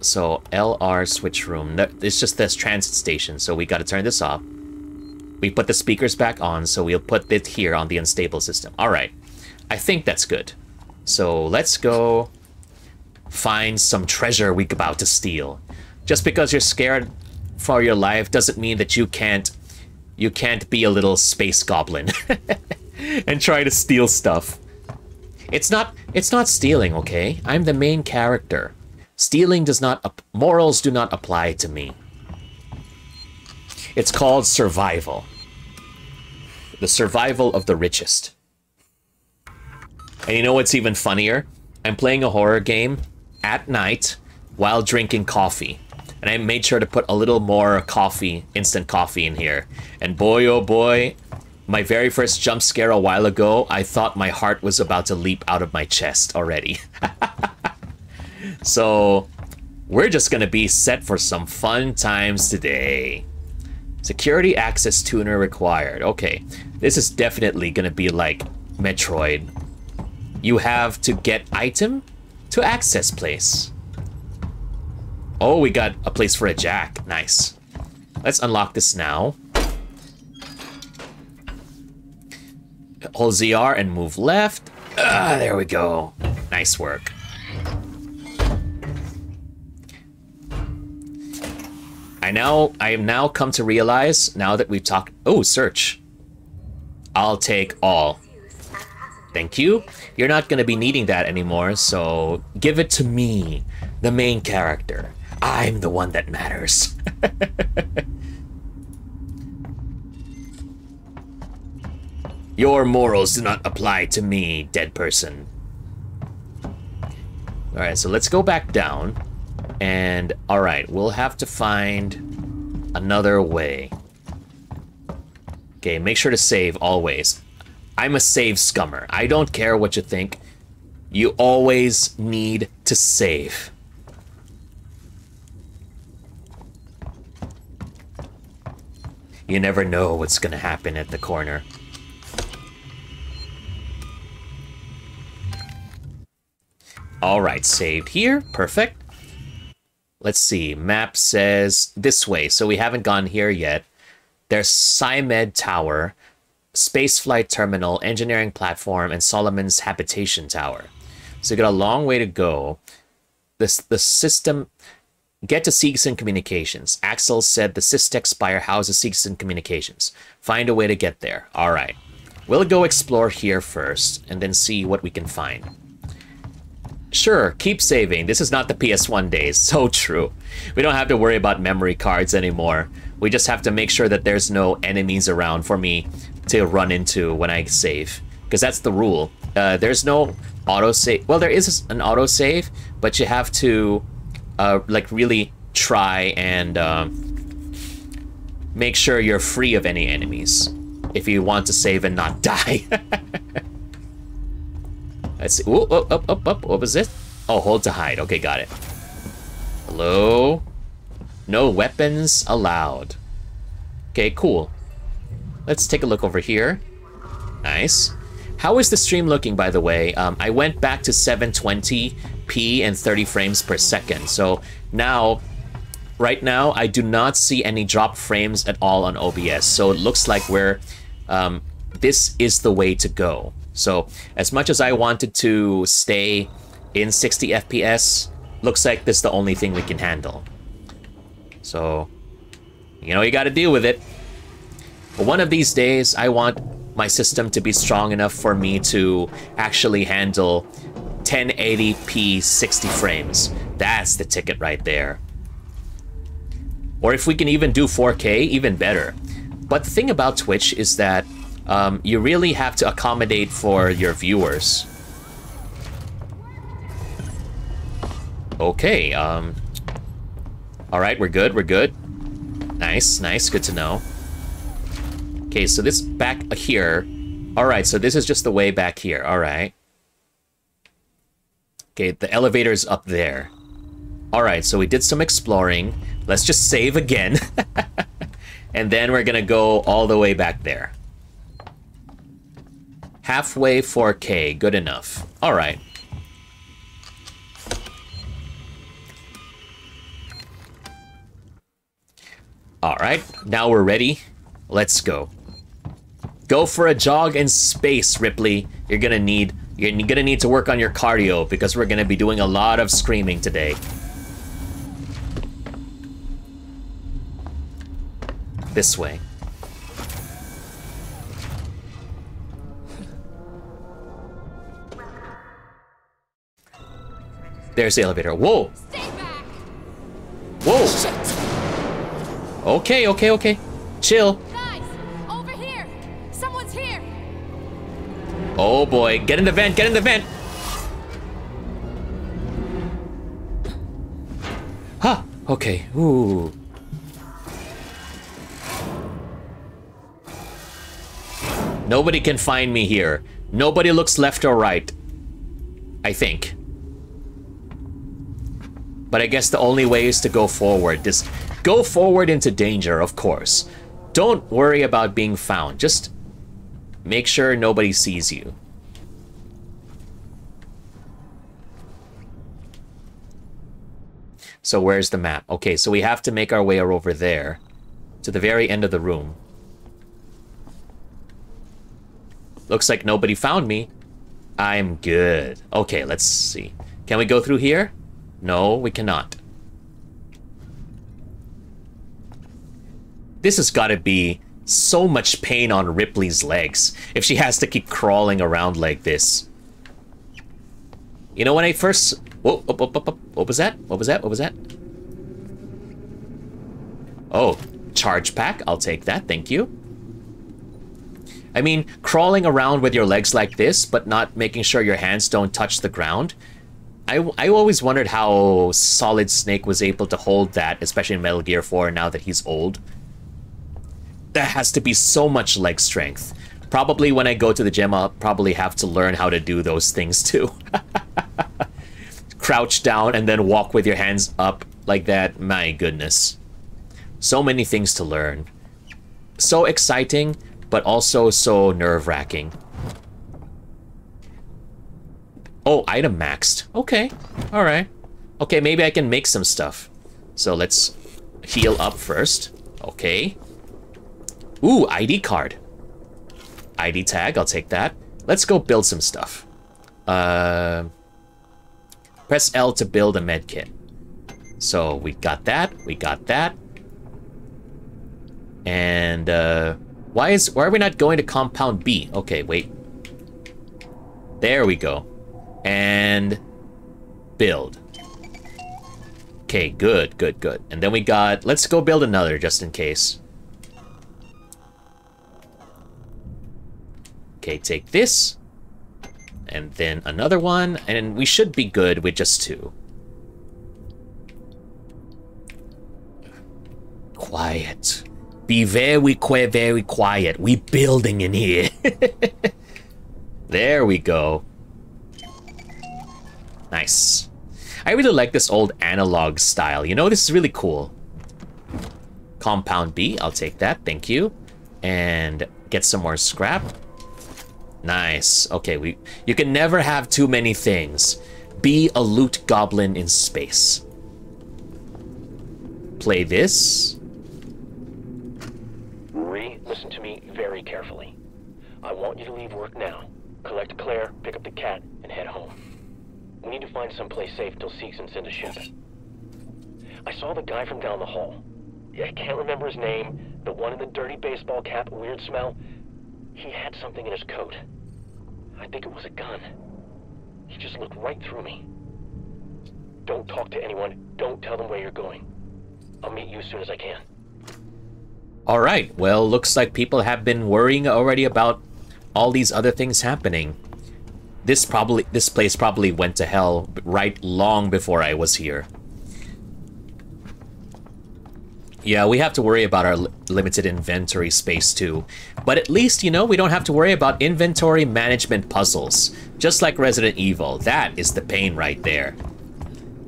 So, LR switch room. It's just this transit station, so we gotta turn this off. We put the speakers back on, so we'll put it here on the unstable system. Alright. I think that's good. So, let's go find some treasure we're about to steal. Just because you're scared for your life doesn't mean that you can't be a little space goblin and try to steal stuff. It's not stealing, okay? I'm the main character. Stealing does not morals do not apply to me. It's called survival. The survival of the richest. And you know what's even funnier? I'm playing a horror game at night while drinking coffee. And I made sure to put a little more coffee, instant coffee in here. And boy, oh boy, my very first jump scare a while ago, I thought my heart was about to leap out of my chest already. So, we're just gonna be set for some fun times today. Security access tuner required. Okay, this is definitely gonna be like Metroid. You have to get item to access place. Oh, we got a place for a jack. Nice. Let's unlock this now. Hold ZR and move left. Ah, there we go. Nice work. I have now come to realize, now that we've talked... Oh, search. I'll take all. Thank you. You're not going to be needing that anymore, so give it to me, the main character. I'm the one that matters. Your morals do not apply to me, dead person. Alright, so let's go back down. And, alright, we'll have to find another way. Okay, make sure to save always. I'm a save scummer. I don't care what you think. You always need to save. You never know what's gonna happen at the corner. Alright, saved here. Perfect. Let's see. Map says this way, so we haven't gone here yet. There's Symed Tower, Spaceflight Terminal, Engineering Platform, and Solomon's Habitation Tower. So you got a long way to go. The system... Get to Seegson Communications. Axel said the Systex Spire houses Seegson Communications. Find a way to get there. Alright. We'll go explore here first, and then see what we can find. Sure, keep saving. This is not the PS1 days. So true. We don't have to worry about memory cards anymore. We just have to make sure that there's no enemies around for me to run into when I save. Because that's the rule. There's no autosave. Well, there is an autosave, but you have to like really try and make sure you're free of any enemies if you want to save and not die. Let's see. Ooh, up. What was it? Oh, hold to hide. Okay, got it. Hello? No weapons allowed. Okay, cool. Let's take a look over here. Nice. How is the stream looking, by the way? I went back to 720p and 30 frames per second. So now, right now, I do not see any drop frames at all on OBS. So it looks like we're, this is the way to go. So as much as I wanted to stay in 60 FPS, looks like this is the only thing we can handle. So, you know, you gotta deal with it. But one of these days, I want my system to be strong enough for me to actually handle 1080p 60 frames. That's the ticket right there. Or if we can even do 4K, even better. But the thing about Twitch is that you really have to accommodate for your viewers. Okay, alright, we're good. Nice, good to know. Okay, so this back here. Alright, so this is just the way back here, alright. Okay, the elevator's up there. Alright, so we did some exploring. Let's just save again. And then we're gonna go all the way back there. Halfway 4K, good enough. Alright. Alright, now we're ready. Let's go. Go for a jog in space, Ripley. You're gonna need to work on your cardio because we're gonna be doing a lot of screaming today. This way. There's the elevator. Whoa! Whoa! Okay. Chill. Guys, over here. Someone's here. Oh boy, get in the vent. Huh, okay, ooh. Nobody can find me here. Nobody looks left or right. I think. But I guess the only way is to go forward. Just go forward into danger, of course. Don't worry about being found. Just make sure nobody sees you. So where's the map? Okay, so we have to make our way over there. To the very end of the room. Looks like nobody found me. I'm good. Okay, let's see. Can we go through here? No, we cannot. This has got to be so much pain on Ripley's legs if she has to keep crawling around like this. You know, when I first... Whoa, what was that? What was that? Oh, charge pack. I'll take that, thank you. I mean, crawling around with your legs like this, but not making sure your hands don't touch the ground. I always wondered how Solid Snake was able to hold that, especially in Metal Gear 4 now that he's old. That has to be so much leg strength. Probably when I go to the gym, I'll probably have to learn how to do those things too. Crouch down and then walk with your hands up like that. My goodness. So many things to learn. So exciting, but also so nerve-wracking. Oh, item maxed. Okay, alright. Okay, maybe I can make some stuff. So let's heal up first. Okay. Ooh, ID card. ID tag, I'll take that. Let's go build some stuff. Press L to build a med kit. So we got that, And why are we not going to compound B? Okay, wait. There we go. And Build. Okay, good, good, good. And then we got... Let's go build another, just in case. Okay, take this. And then another one. And we should be good with just 2. Quiet. Be very quiet. We building in here. There we go. Nice. I really like this old analog style. You know, this is really cool. Compound B, I'll take that, thank you. And get some more scrap. Nice. Okay, you can never have too many things. Be a loot goblin in space. Play this. Marie, listen to me very carefully. I want you to leave work now. Collect Claire, pick up the cat, and head home. We need to find someplace safe till Seegson sends a ship. I saw the guy from down the hall. I can't remember his name. The one in the dirty baseball cap, weird smell. He had something in his coat. I think it was a gun. He just looked right through me. Don't talk to anyone. Don't tell them where you're going. I'll meet you as soon as I can. Alright, well, looks like people have been worrying already about all these other things happening. This place probably went to hell right long before I was here. Yeah, we have to worry about our limited inventory space too. But at least, you know, we don't have to worry about inventory management puzzles. Just like Resident Evil, that is the pain right there.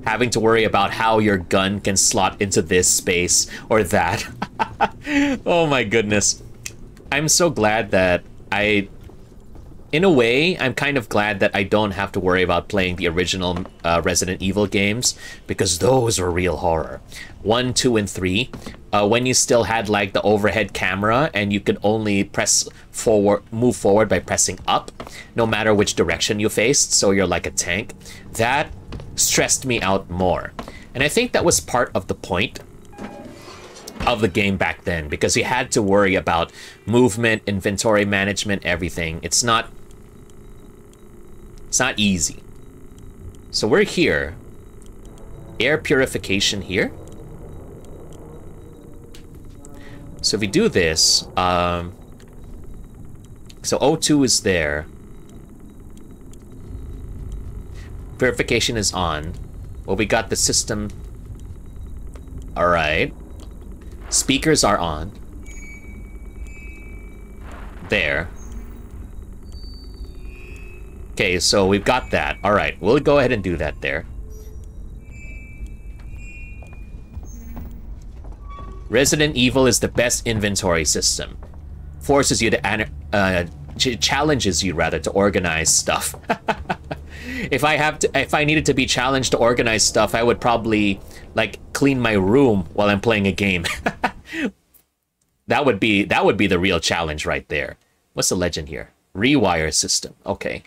Having to worry about how your gun can slot into this space or that. Oh my goodness. I'm so glad that in a way, I'm kind of glad that I don't have to worry about playing the original Resident Evil games, because those were real horror. 1, 2, and 3, when you still had like the overhead camera and you could only move forward by pressing up, no matter which direction you faced, so you're like a tank, that stressed me out more. And I think that was part of the point of the game back then, because you had to worry about movement, inventory management, everything. It's not easy. So we're here. Air purification here. So if we do this, so O2 is there. Purification is on. Well, we got the system. All right. Speakers are on. There. Okay, so we've got that. All right, we'll go ahead and do that there. Resident Evil is the best inventory system. Forces you to challenges you rather to organize stuff. If I needed to be challenged to organize stuff, I would probably like clean my room while I'm playing a game. That would be the real challenge right there. What's the legend here? Rewire system. Okay.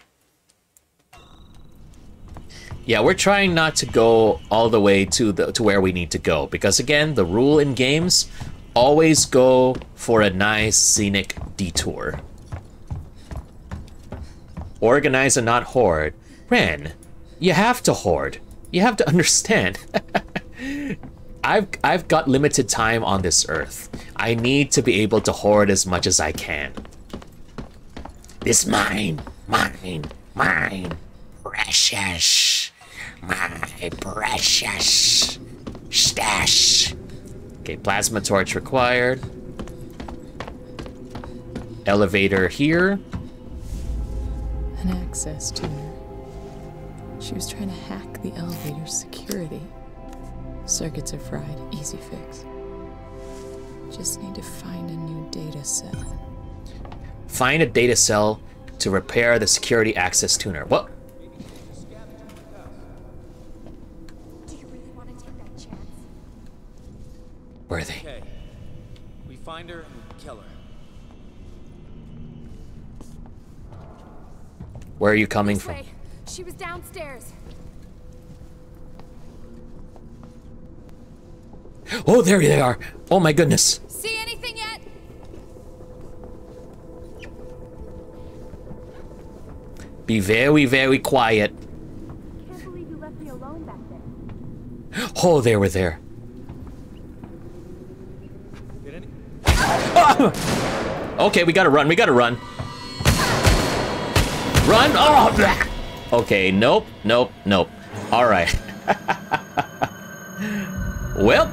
Yeah, we're trying not to go all the way to where we need to go, because again, the rule in games, always go for a nice scenic detour. Organize and not hoard. Ren, you have to hoard. You have to understand. I've got limited time on this earth. I need to be able to hoard as much as I can. This mine, precious, my precious stash. Okay, plasma torch required. Elevator here. An access tuner. She was trying to hack the elevator's security. Circuits are fried, easy fix. Just need to find a new data cell. Find a data cell to repair the security access tuner. What? Do you really want to take that chance? Where are they? Okay. We find her and kill her. Where are you coming This from? way. She was downstairs. Oh, there they are. Oh my goodness. See anything yet? Be very, very quiet. Can't believe you left me alone Oh, they were there. Okay, we gotta run. We gotta run. Run! Oh! Blah. Okay, nope, nope, nope. All right. Well,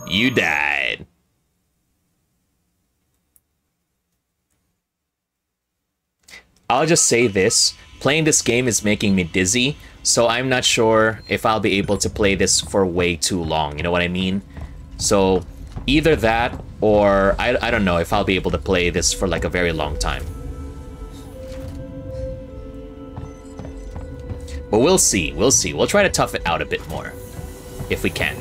you died. I'll just say this. Playing this game is making me dizzy, so I'm not sure if I'll be able to play this for way too long, you know what I mean? So, either that, or I don't know if I'll be able to play this for like a very long time. But we'll see, we'll see. We'll try to tough it out a bit more, if we can.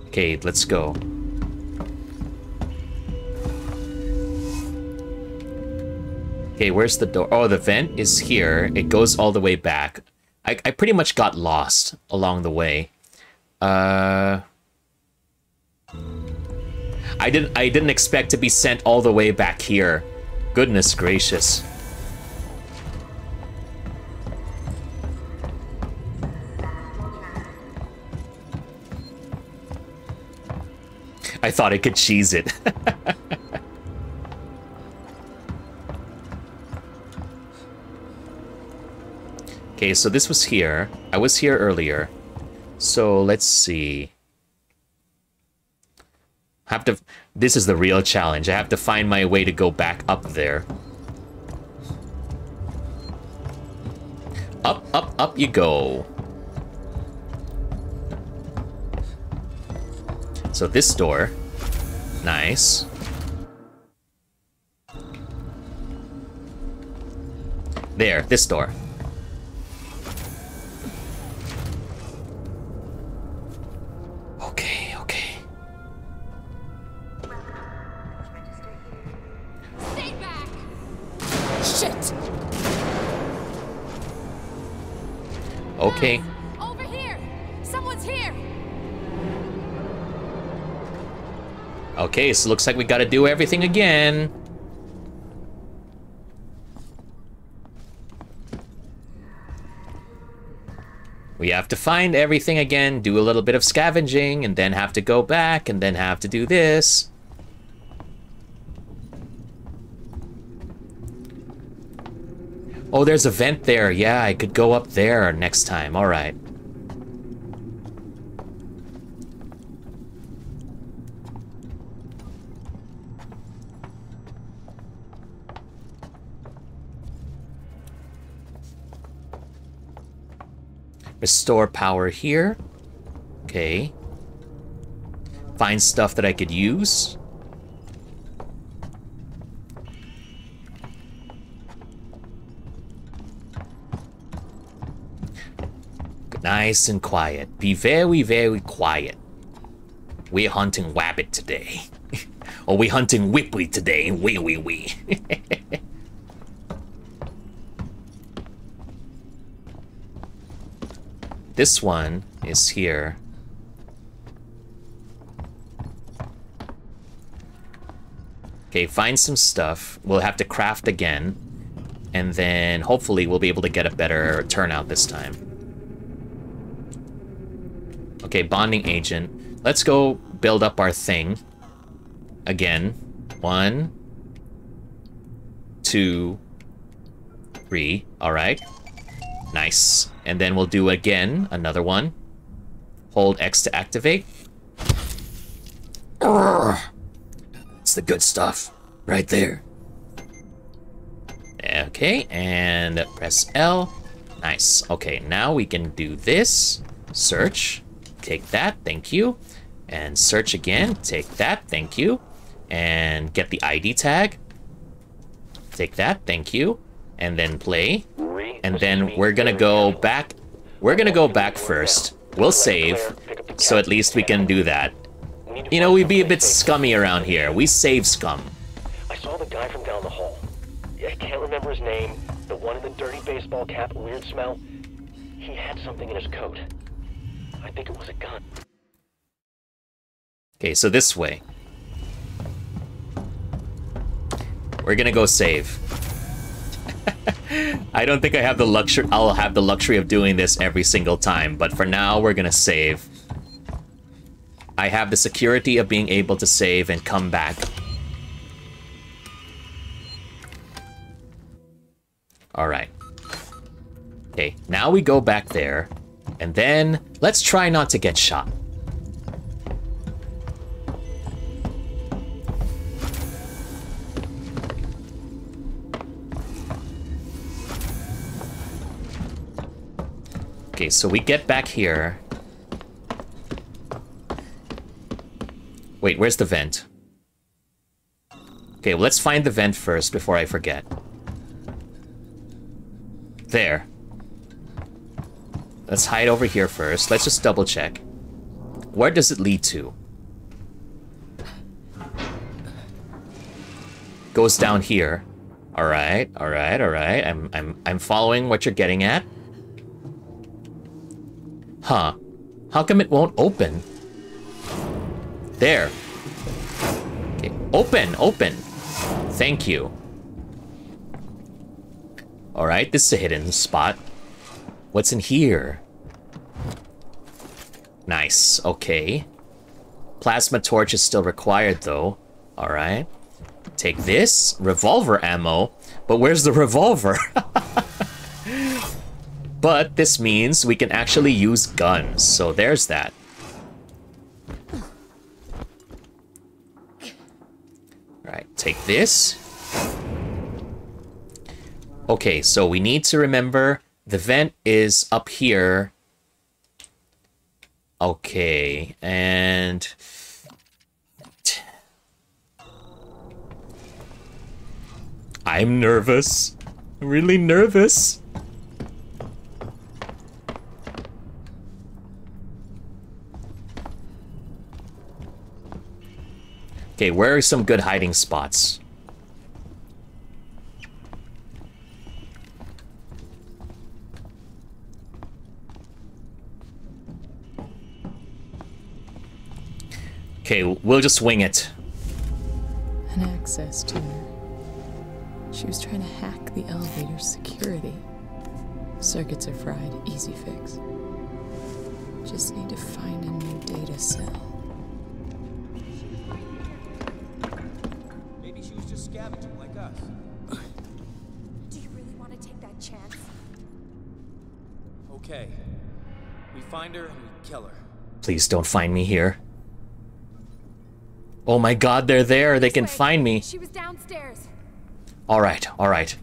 Okay, let's go. Okay, where's the door? Oh, the vent is here. It goes all the way back. I pretty much got lost along the way. I didn't expect to be sent all the way back here. Goodness gracious. I thought I could cheese it. Okay, so this was here. I was here earlier. So let's see. This is the real challenge. I have to find my way to go back up there. Up, up, up you go. So this door. Nice. There, this door. Okay, okay. Stay back! Shit! Okay. Over here! Someone's here! Okay, so looks like we gotta do everything again. We have to find everything again, do a little bit of scavenging, and then have to go back, and then have to do this. Oh, there's a vent there. Yeah, I could go up there next time. All right. Restore power here. Okay. Find stuff that I could use. Nice and quiet. Be very, very quiet. We're hunting wabbit today. Or we're hunting whipwee today. Wee. This one is here. Okay, find some stuff. We'll have to craft again. And then hopefully we'll be able to get a better turnout this time. Okay, bonding agent. Let's go build up our thing. Again. 1, 2, 3. Alright. Nice. And then we'll do again, another one. Hold X to activate. It's the good stuff. Right there. Okay, and press L. Nice. Okay, now we can do this. Search. Take that, thank you. And search again. Take that, thank you. And get the ID tag. Take that, thank you. And then play. And then we're gonna go back. We're gonna go back first. We'll save, so at least we can do that. You know, we'd be a bit scummy around here. We save scum. I saw the guy from down the hall. I can't remember his name. The one in the dirty baseball cap, weird smell. He had something in his coat. I think it was a gun. Okay, so this way. we're gonna go save. I don't think I have the luxury. I'll have the luxury of doing this every single time, but for now, we're gonna save. I have the security of being able to save and come back. Alright. Okay, now we go back there, and then let's try not to get shot. Okay, so we get back here. Wait, where's the vent? Okay, well, let's find the vent first before I forget. There. Let's hide over here first. Let's just double check. Where does it lead to? Goes down here. Alright, alright, alright. I'm following what you're getting at. Huh. How come it won't open? There. Okay. Open, open. Thank you. Alright, this is a hidden spot. What's in here? Nice, okay. Plasma torch is still required, though. Alright. Take this. Revolver ammo. But where's the revolver? But this means we can actually use guns, so there's that. Alright, take this. Okay, so we need to remember the vent is up here. Okay, and... I'm nervous. Really nervous. Okay, where are some good hiding spots? Okay, we'll just wing it. An access to her. She was trying to hack the elevator's security. Circuits are fried, easy fix. Just need to find a new data cell. Maybe she was just scavenging like us. Do you really want to take that chance? Okay. We find her and we kill her. Please don't find me here. Oh my god, they're there. They can find me. She was downstairs. Alright, alright.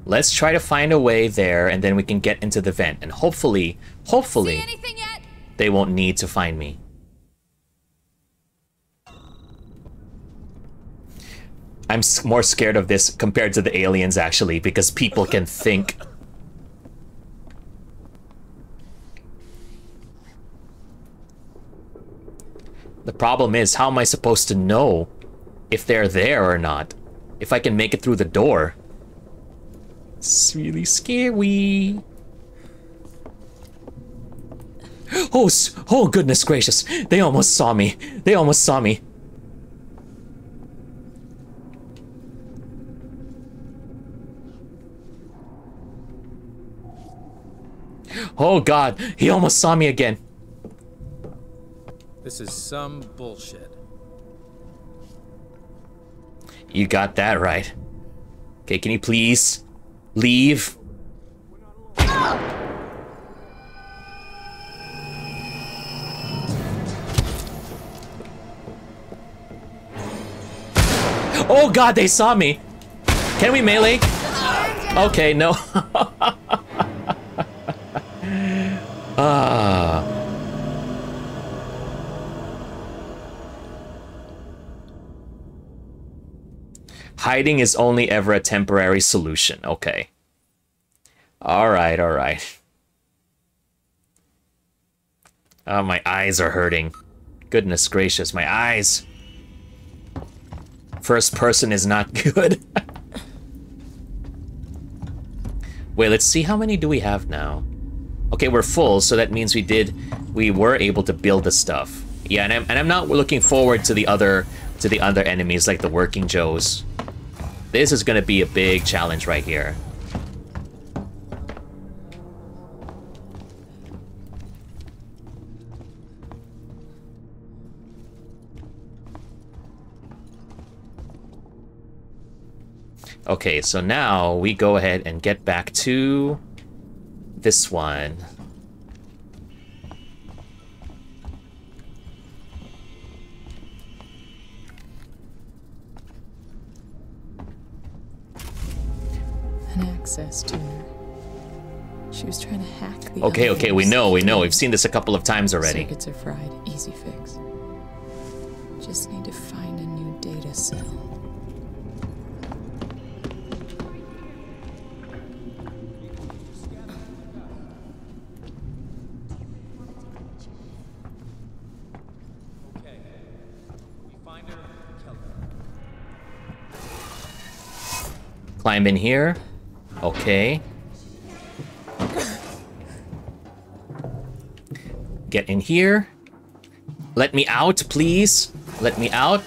Let's try to find a way there, and then we can get into the vent. And hopefully, See anything yet? they won't need to find me. I'm more scared of this compared to the aliens, actually, because people can think. The problem is, how am I supposed to know if they're there or not? If I can make it through the door? It's really scary. Oh, oh goodness gracious. They almost saw me. They almost saw me. Oh god, he almost saw me again. This is some bullshit. You got that right. Okay, can you please leave? Oh god, they saw me. Can we melee? Okay, no. Hiding is only ever a temporary solution. Okay. Alright, alright. Oh, my eyes are hurting. Goodness gracious, my eyes. First person is not good. Wait, let's see, how many do we have now? Okay, we're full, so that means we were able to build the stuff. Yeah, and I'm not looking forward to the other enemies like the Working Joes. This is gonna be a big challenge right here. Okay, so now we go ahead and get back to this one. An access tuner. She was trying to hack the Okay, we elevators. know. We've seen this a couple of times already. Circuits are fried. Easy fix. Just need to find a new data cell. Climb in here. Okay. Get in here. Let me out, please. Let me out.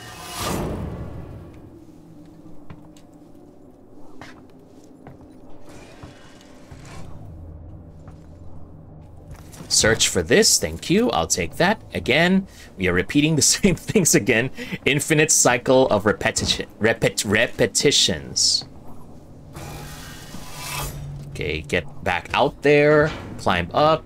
Search for this, thank you, I'll take that. Again, we are repeating the same things again. Infinite cycle of repetitions. Okay, get back out there, climb up.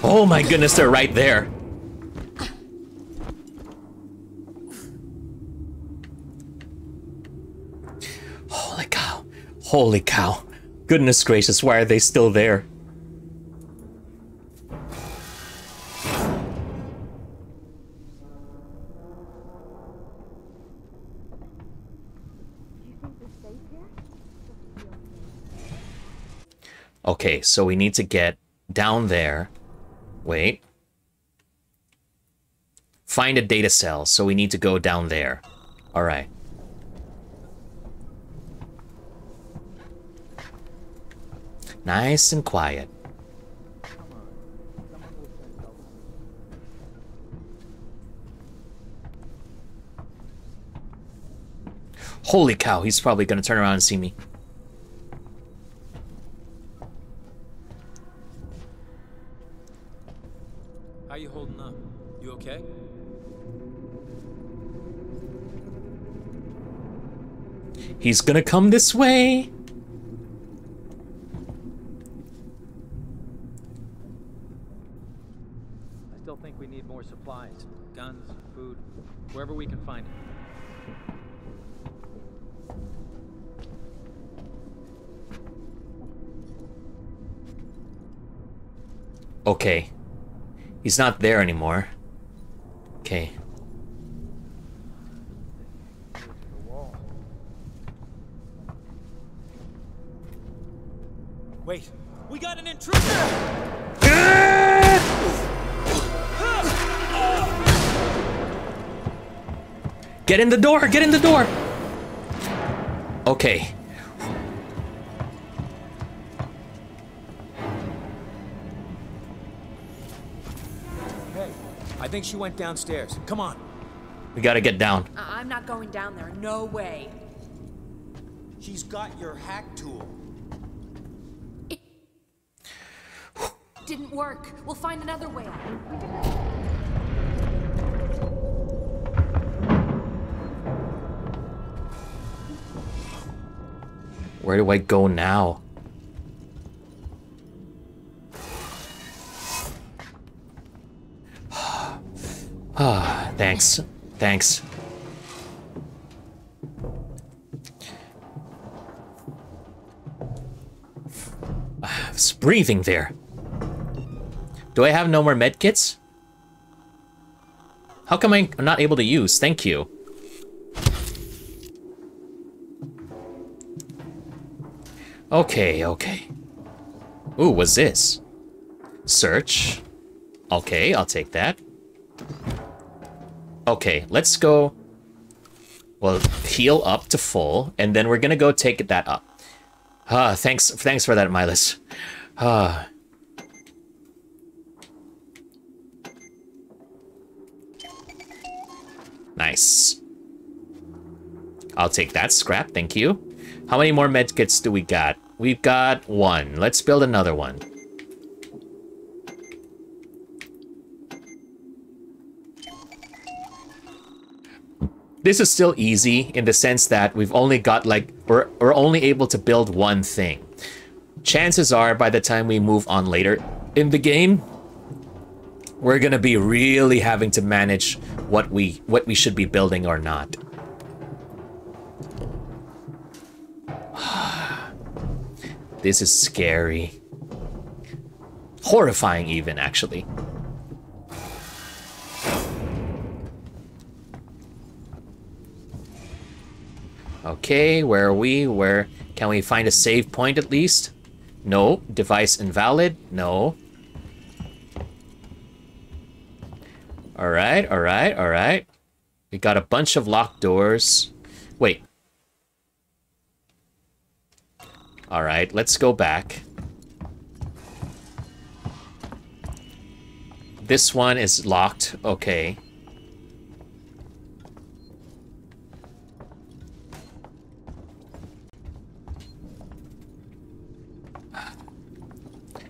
Oh my goodness, they're right there. Holy cow. Holy cow. Goodness gracious, why are they still there? Okay, so we need to get down there. Wait. Find a data cell, so we need to go down there. Alright. Nice and quiet. Holy cow, he's probably gonna turn around and see me. How you holding up? You okay? He's gonna come this way. I still think we need more supplies. Guns, food, wherever we can find it. Okay. He's not there anymore. Okay. Wait, we got an intruder! Get in the door! Get in the door! Okay. Hey, I think she went downstairs. Come on. We gotta get down. I'm not going down there. No way. She's got your hack tool. Didn't work. We'll find another way out. Where do I go now? Ah, thanks. Thanks. I was breathing there. Do I have no more medkits? How come I'm not able to use? Thank you. Okay, okay. Ooh, what's this? Search. Okay, I'll take that. Okay, let's go. Well, heal up to full, and then we're gonna go take that up. Thanks for that, Milas. Nice. I'll take that scrap, thank you. How many more medkits do we got? We've got 1. Let's build another one. This is still easy in the sense that we've only got like, we're only able to build one thing. Chances are by the time we move on later in the game, we're gonna be really having to manage what we should be building or not. This is scary. Horrifying even, actually. Okay, where are we? Where can we find a save point at least? No. Device invalid? No. Alright, alright, alright. We got a bunch of locked doors. Wait. Alright, let's go back. This one is locked. Okay.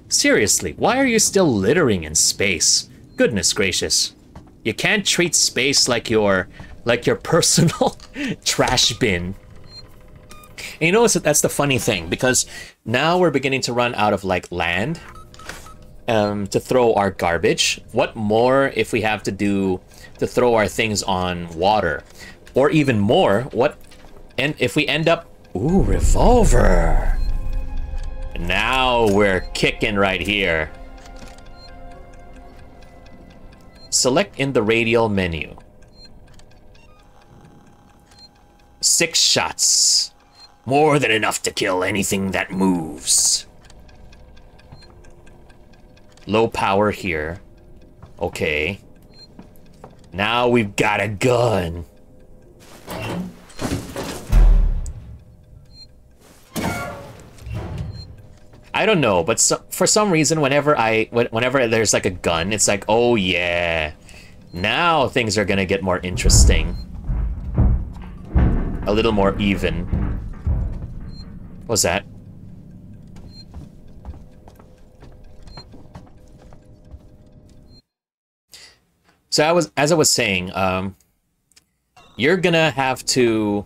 Seriously, why are you still littering in space? Goodness gracious. You can't treat space like your personal trash bin. And you know, that's the funny thing, because now we're beginning to run out of, like, land to throw our garbage. What more if we have to throw our things on water? Or even more, and if we end up... Ooh, revolver! Now we're kicking right here. Select in the radial menu. 6 shots. More than enough to kill anything that moves. Low power here. Okay. Now we've got a gun. I don't know, but for some reason, whenever there's like a gun, it's like, oh yeah, now things are gonna get more interesting. A little more even. What's that? So as I was saying, you're gonna have to...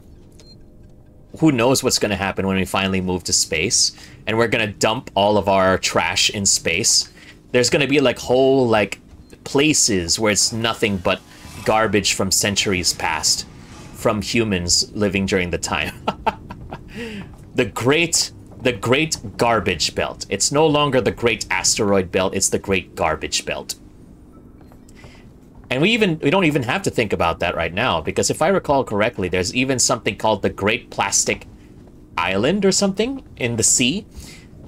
Who knows what's gonna happen when we finally move to space, and we're gonna dump all of our trash in space. There's gonna be like whole like places where it's nothing but garbage from centuries past, from humans living during the time. The great garbage belt. It's no longer the great asteroid belt, it's the great garbage belt. And we don't even have to think about that right now, because if I recall correctly, there's even something called the Great Plastic Island or something in the sea,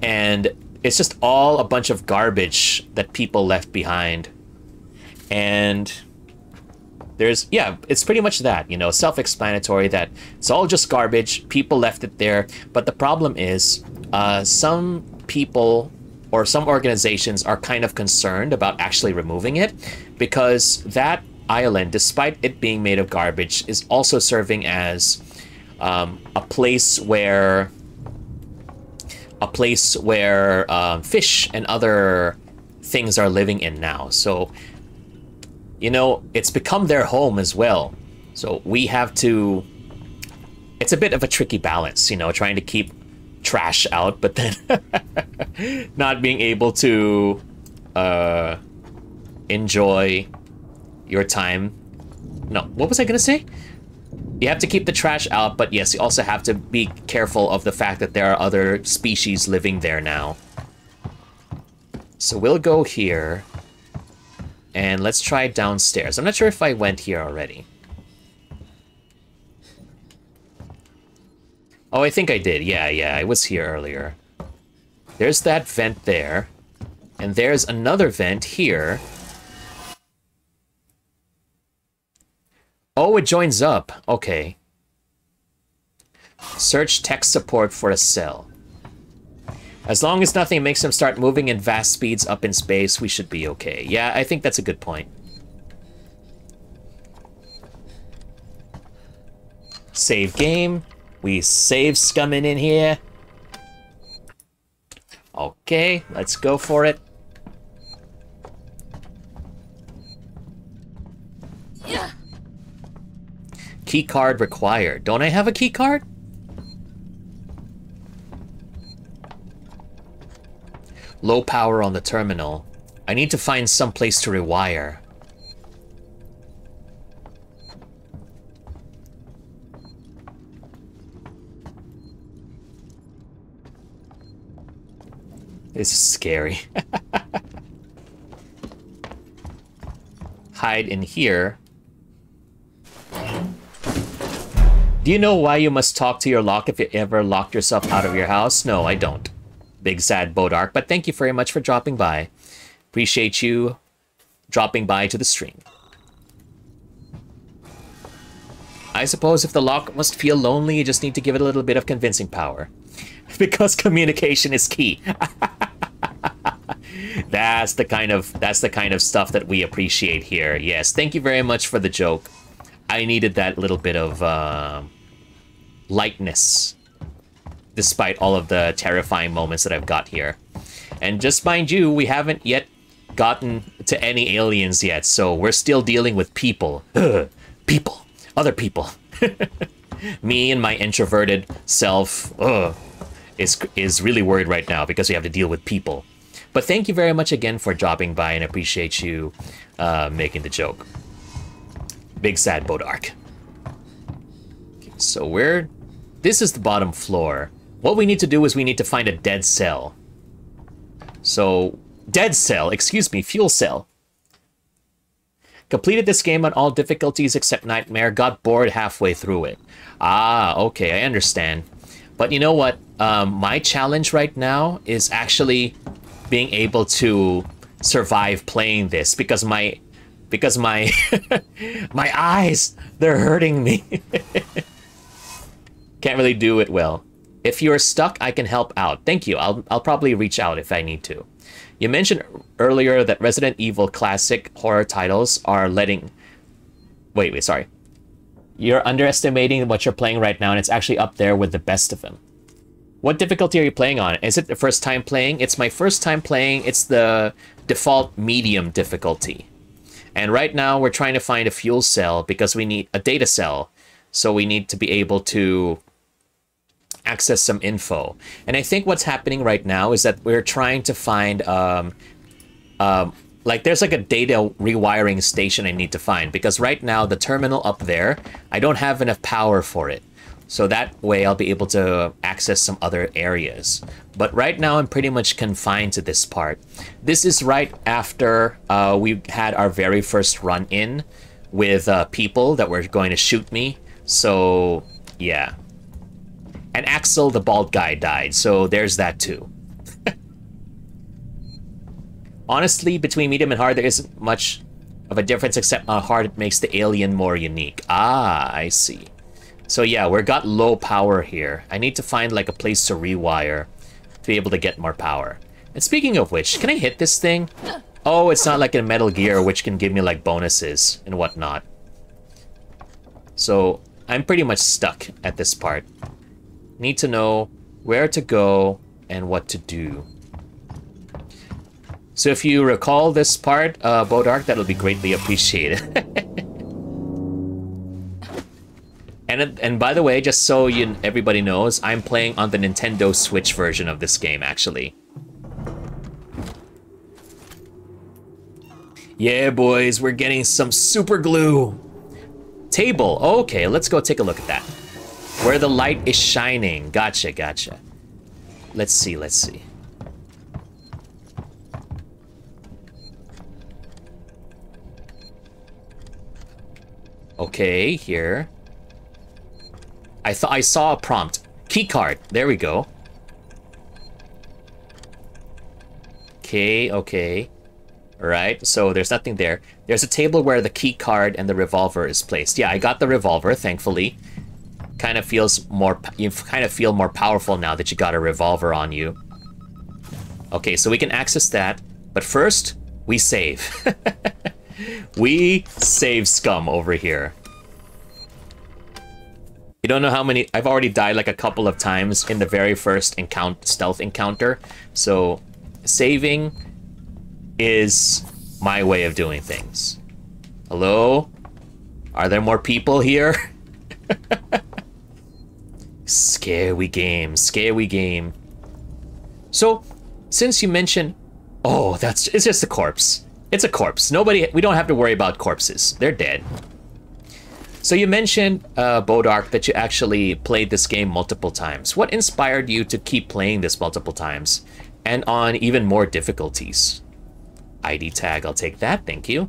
and it's just all a bunch of garbage that people left behind. And there's, yeah, it's pretty much that, you know, self-explanatory, that it's all just garbage, people left it there. But the problem is, some people or some organizations are kind of concerned about actually removing it, because that island, despite it being made of garbage, is also serving as a place where fish and other things are living in now. So, you know, it's become their home as well. So we have to... It's a bit of a tricky balance, you know, trying to keep trash out, but then not being able to enjoy your time. No, what was I gonna say? You have to keep the trash out, but yes, you also have to be careful of the fact that there are other species living there now. So we'll go here, and let's try downstairs. I'm not sure if I went here already. Oh, I think I did. Yeah, I was here earlier. There's that vent there. And there's another vent here. Oh, it joins up. Okay. Search tech support for a cell. As long as nothing makes him start moving in vast speeds up in space, we should be okay. Yeah, I think that's a good point. Save game. We save scumming in here. Okay, let's go for it. Yeah. Key card required. Don't I have a key card? Low power on the terminal. I need to find some place to rewire. This is scary. Hide in here. Do you know why you must talk to your lock if you ever locked yourself out of your house? No, I don't. Big sad Bodark, but thank you very much for dropping by. Appreciate you dropping by to the stream. I suppose if the lock must feel lonely, you just need to give it a little bit of convincing power. Because communication is key. That's the kind of stuff that we appreciate here. Yes, thank you very much for the joke. I needed that little bit of lightness, despite all of the terrifying moments that I've got here. And just mind you, we haven't yet gotten to any aliens yet, so we're still dealing with people. People. Other people. Me and my introverted self is really worried right now because we have to deal with people. But thank you very much again for dropping by, and I appreciate you making the joke. Big sad Bodark. Okay, so this is the bottom floor. What we need to do is we need to find a dead cell. So, dead cell, excuse me, fuel cell. Completed this game on all difficulties except Nightmare, got bored halfway through it. Ah, okay, I understand. But you know what? My challenge right now is actually being able to survive playing this because my my eyes, they're hurting me. Can't really do it well. If you're stuck, I can help out. Thank you. I'll probably reach out if I need to. You mentioned earlier that Resident Evil classic horror titles are letting... Wait, sorry. You're underestimating what you're playing right now, and it's actually up there with the best of them. What difficulty are you playing on? Is it the first time playing? It's my first time playing. It's the default medium difficulty. And right now, we're trying to find a fuel cell because we need a data cell. So we need to be able to access some info. And I think what's happening right now is that we're trying to find like there's like a data rewiring station I need to find, because right now the terminal up there, I don't have enough power for it. So that way I'll be able to access some other areas. But right now I'm pretty much confined to this part. This is right after we had our very first run-in with people that were going to shoot me. So yeah. And Axel, the bald guy, died, so there's that too. Honestly, between medium and hard, there isn't much of a difference, except hard makes the alien more unique. Ah, I see. So yeah, we've got low power here. I need to find like a place to rewire to be able to get more power. And speaking of which, can I hit this thing? Oh, it's not like in Metal Gear, which can give me like bonuses and whatnot. So I'm pretty much stuck at this part. Need to know where to go and what to do. So if you recall this part, Bodark, that'll be greatly appreciated. And by the way, just so everybody knows, I'm playing on the Nintendo Switch version of this game, actually. Yeah, boys, we're getting some super glue. Table. Okay, let's go take a look at that. Where the light is shining. Gotcha, gotcha. Let's see, let's see. Okay, here. I thought I saw a prompt. Key card. There we go. Okay, okay. Alright, so there's nothing there. There's a table where the key card and the revolver is placed. Yeah, I got the revolver, thankfully. Kind of feels more... You kind of feel more powerful now that you got a revolver on you. Okay, so we can access that, but first, we save. We save scum over here. You don't know how many... I've already died like a couple of times in the very first stealth encounter, so saving is my way of doing things. Hello? Are there more people here? Scary game, scary game. So, since you mentioned... Oh, it's just a corpse. It's a corpse. We don't have to worry about corpses. They're dead. So you mentioned, Bodark, that you actually played this game multiple times. What inspired you to keep playing this multiple times? And on even more difficulties? ID tag, I'll take that, thank you.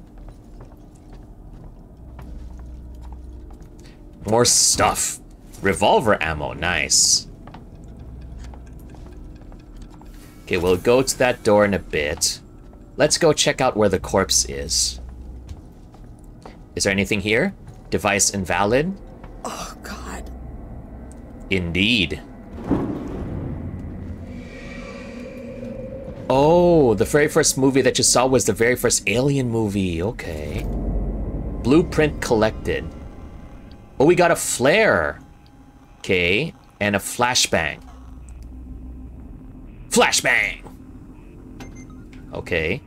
More stuff. Revolver ammo, nice. Okay, we'll go to that door in a bit. Let's go check out where the corpse is. Is there anything here? Device invalid? Oh, God. Indeed. Oh, the very first movie that you saw was the very first Alien movie. Okay. Blueprint collected. Oh, we got a flare. Okay, and a flashbang. Flashbang! Okay,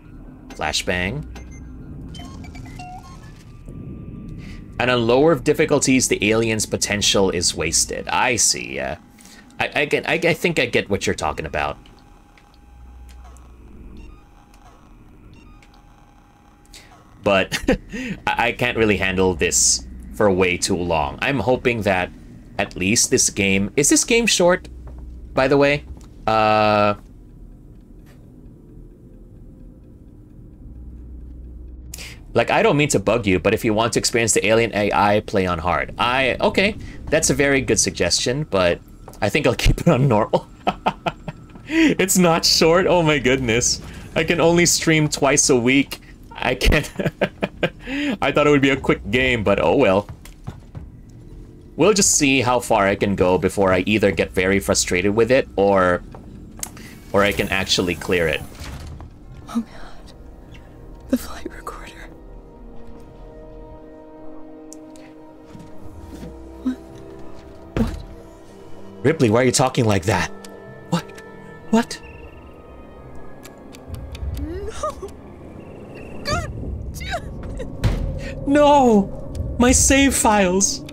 flashbang. And on lower difficulties, the alien's potential is wasted. I see, yeah. I think I get what you're talking about. But I can't really handle this for way too long. I'm hoping that at least this game... Is this game short, by the way? Like, I don't mean to bug you, but if you want to experience the Alien AI, play on hard. Okay, that's a very good suggestion, but I think I'll keep it on normal. It's not short, oh my goodness. I can only stream twice a week. I can't... I thought it would be a quick game, but oh well. We'll just see how far I can go before I either get very frustrated with it, or I can actually clear it. Oh God. The flight recorder. What? Ripley, why are you talking like that? What? No. God. No! My save files!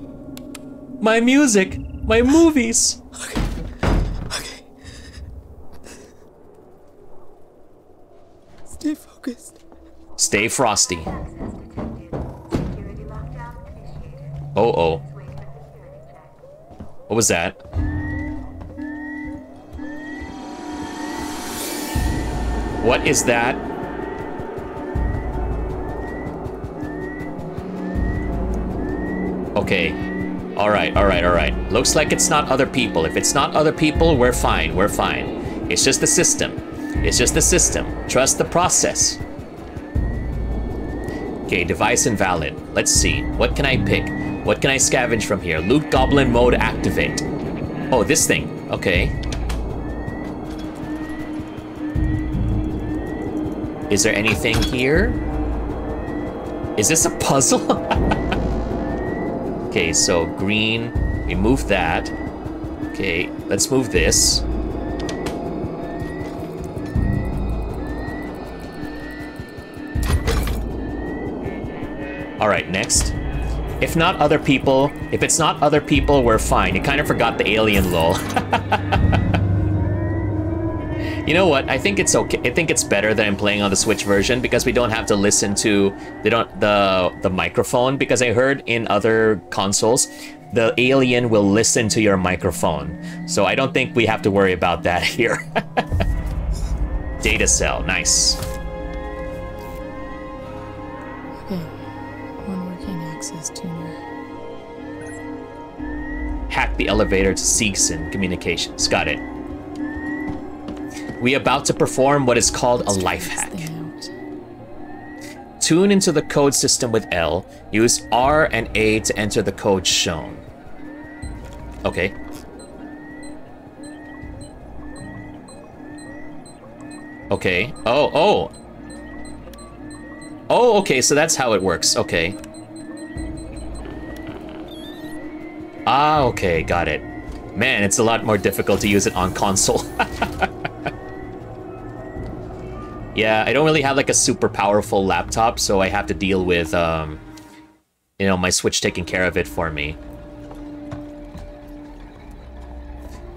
My music! My movies! Okay. Stay focused. Stay frosty. Oh. What was that? What is that? Okay. Alright. Looks like it's not other people. If it's not other people, we're fine. It's just the system. Trust the process. Okay, device invalid. Let's see. What can I pick? What can I scavenge from here? Loot Goblin mode activate. Oh, this thing. Okay. Is there anything here? Is this a puzzle? Okay, so green, we move that. Okay, let's move this. All right, next. If it's not other people, we're fine. You kind of forgot the alien lol. You know what? I think it's okay. I think it's better that I'm playing on the Switch version because we don't have to listen to the microphone, because I heard in other consoles the alien will listen to your microphone. So I don't think we have to worry about that here. Data cell, nice. Okay, one working access tuner. Hack the elevator to Seegson Communications. Got it. We about to perform what is called a life hack. Tune into the code system with L. Use R and A to enter the code shown. Okay. Okay. Oh. Oh, okay, so that's how it works. Okay. Ah, okay, got it. Man, it's a lot more difficult to use it on console. Yeah, I don't really have like a super powerful laptop, so I have to deal with, you know, my Switch taking care of it for me.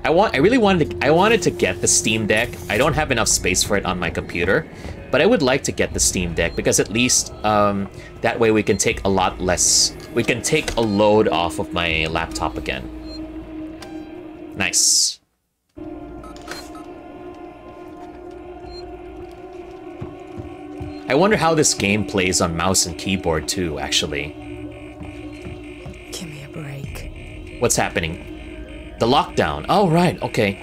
I wanted to get the Steam Deck. I don't have enough space for it on my computer, but I would like to get the Steam Deck because at least that way we can take a lot less. We can take a load off of my laptop again. Nice. I wonder how this game plays on mouse and keyboard too, actually. Give me a break. What's happening? The lockdown. Oh, right, okay.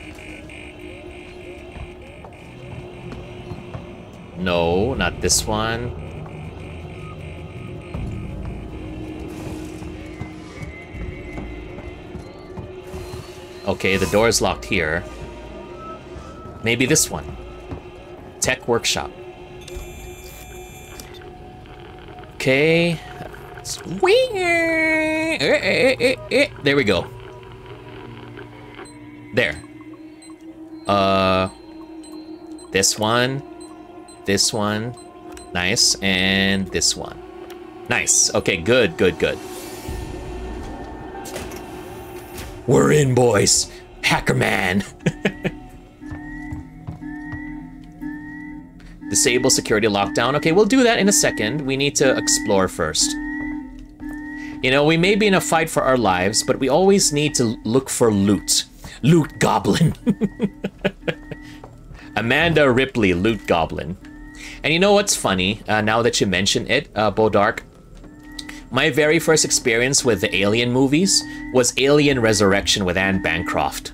No, not this one. Okay, the door is locked here. Maybe this one. Tech workshop. Okay. There we go. There. This one. This one. Nice. And this one. Nice. Okay, good, good, good. We're in, boys. Hacker man. Disable security lockdown. Okay, we'll do that in a second. We need to explore first. You know, we may be in a fight for our lives, but we always need to look for loot. Loot Goblin. Amanda Ripley, Loot Goblin. And you know what's funny, now that you mention it, Bodark? My very first experience with the Alien movies was Alien Resurrection with Anne Bancroft.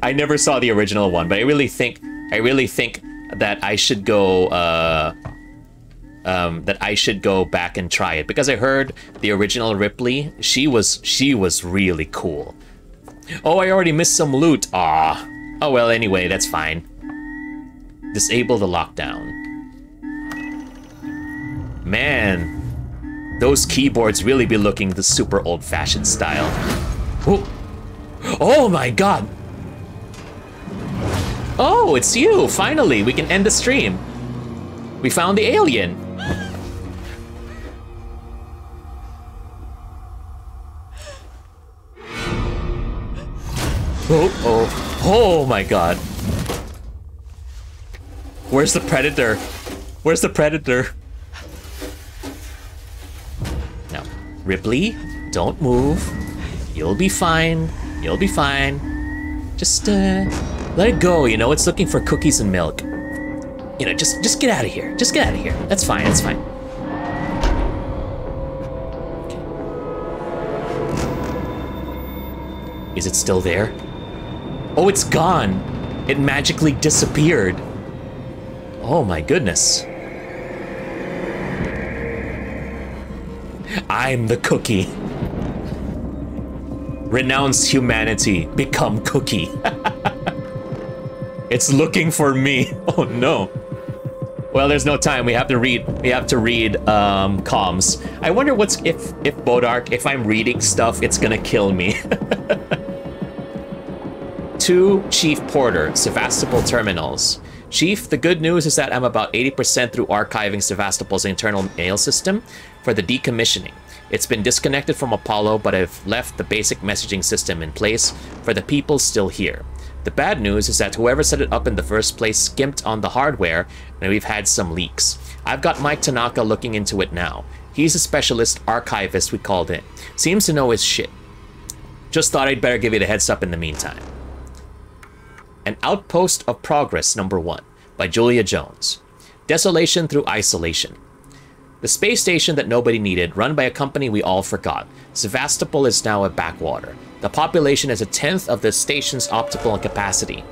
I never saw the original one, but I really think that I should go back and try it because I heard the original Ripley. She was really cool. Oh, I already missed some loot. Ah. Oh well. Anyway, that's fine. Disable the lockdown. Man, those keyboards really be looking the super old-fashioned style. Oh, oh my God. Oh, it's you! Finally, we can end the stream. We found the alien. Oh my God. Where's the predator? Where's the predator? Now, Ripley, don't move. You'll be fine. You'll be fine. Just, let it go, you know, it's looking for cookies and milk. You know, just get out of here. Just get out of here. That's fine, that's fine. Okay. Is it still there? Oh, it's gone. It magically disappeared. Oh my goodness. I'm the cookie. Renounce humanity, become cookie. It's looking for me. Oh no. Well, there's no time. We have to read comms. I wonder what's if Bodark, if I'm reading stuff, it's gonna kill me. To Chief Porter, Sevastopol Terminals. Chief, the good news is that I'm about 80% through archiving Sevastopol's internal mail system for the decommissioning. It's been disconnected from Apollo, but I've left the basic messaging system in place for the people still here. The bad news is that whoever set it up in the first place skimped on the hardware, and we've had some leaks. I've got Mike Tanaka looking into it now. He's a specialist archivist we called in. Seems to know his shit. Just thought I'd better give you the heads up in the meantime. An Outpost of Progress #1 by Julia Jones. Desolation through isolation. The space station that nobody needed, run by a company we all forgot. Sevastopol is now a backwater. The population is 1/10 of the station's optimal capacity.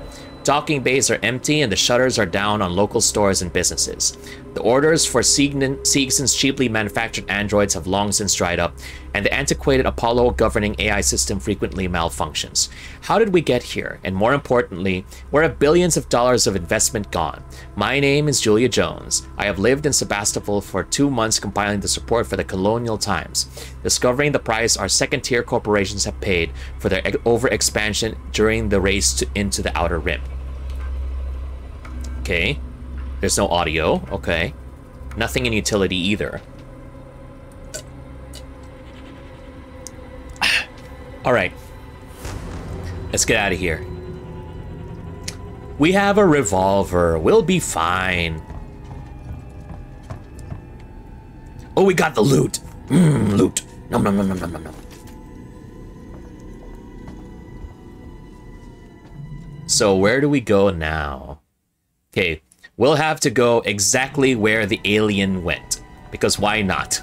Docking bays are empty and the shutters are down on local stores and businesses. The orders for Seegson's cheaply manufactured androids have long since dried up, and the antiquated Apollo governing AI system frequently malfunctions. How did we get here? And more importantly, where have billions of dollars of investment gone? My name is Julia Jones. I have lived in Sebastopol for 2 months compiling the support for the colonial times, discovering the price our second-tier corporations have paid for their overexpansion during the race into the Outer Rim. Okay. There's no audio. Okay. Nothing in utility either. Alright. Let's get out of here. We have a revolver. We'll be fine. Oh, we got the loot. Loot. Nom nom nom nom nom nom nom. So where do we go now? Okay, we'll have to go exactly where the alien went. Because why not?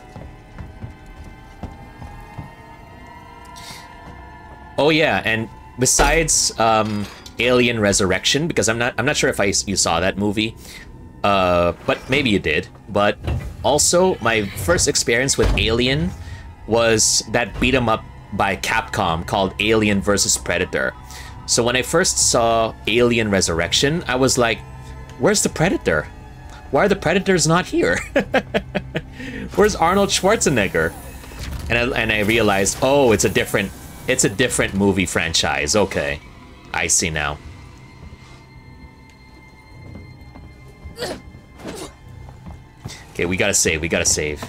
Oh yeah, and besides Alien Resurrection, because I'm not sure if you saw that movie, but maybe you did. But also, my first experience with Alien was that beat 'em up by Capcom called Alien vs. Predator. So when I first saw Alien Resurrection, I was like, where's the Predator? Why are the Predators not here? Where's Arnold Schwarzenegger? And I realized, oh, it's a different movie franchise. Okay, I see now. Okay, we gotta save, we gotta save.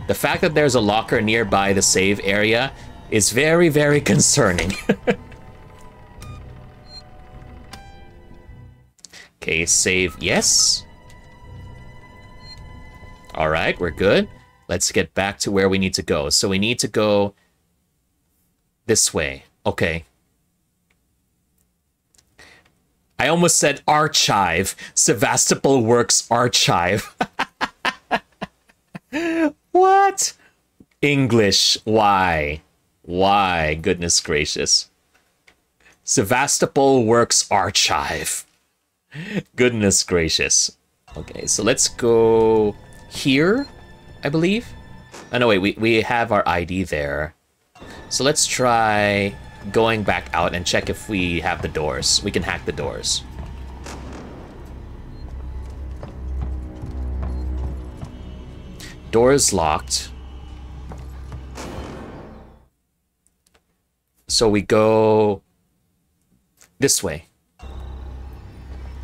The fact that there's a locker nearby the save area is very, very concerning. Okay, save, yes. All right, we're good. Let's get back to where we need to go. So we need to go this way. Okay. I almost said archive. Sevastopol Works Archive. What? English. Why? Why? Goodness gracious. Sevastopol Works Archive. Goodness gracious. Okay, so let's go here, I believe. Oh no, wait, we have our ID there. So let's try going back out and check if we have the doors. We can hack the doors. Doors locked. So we go this way.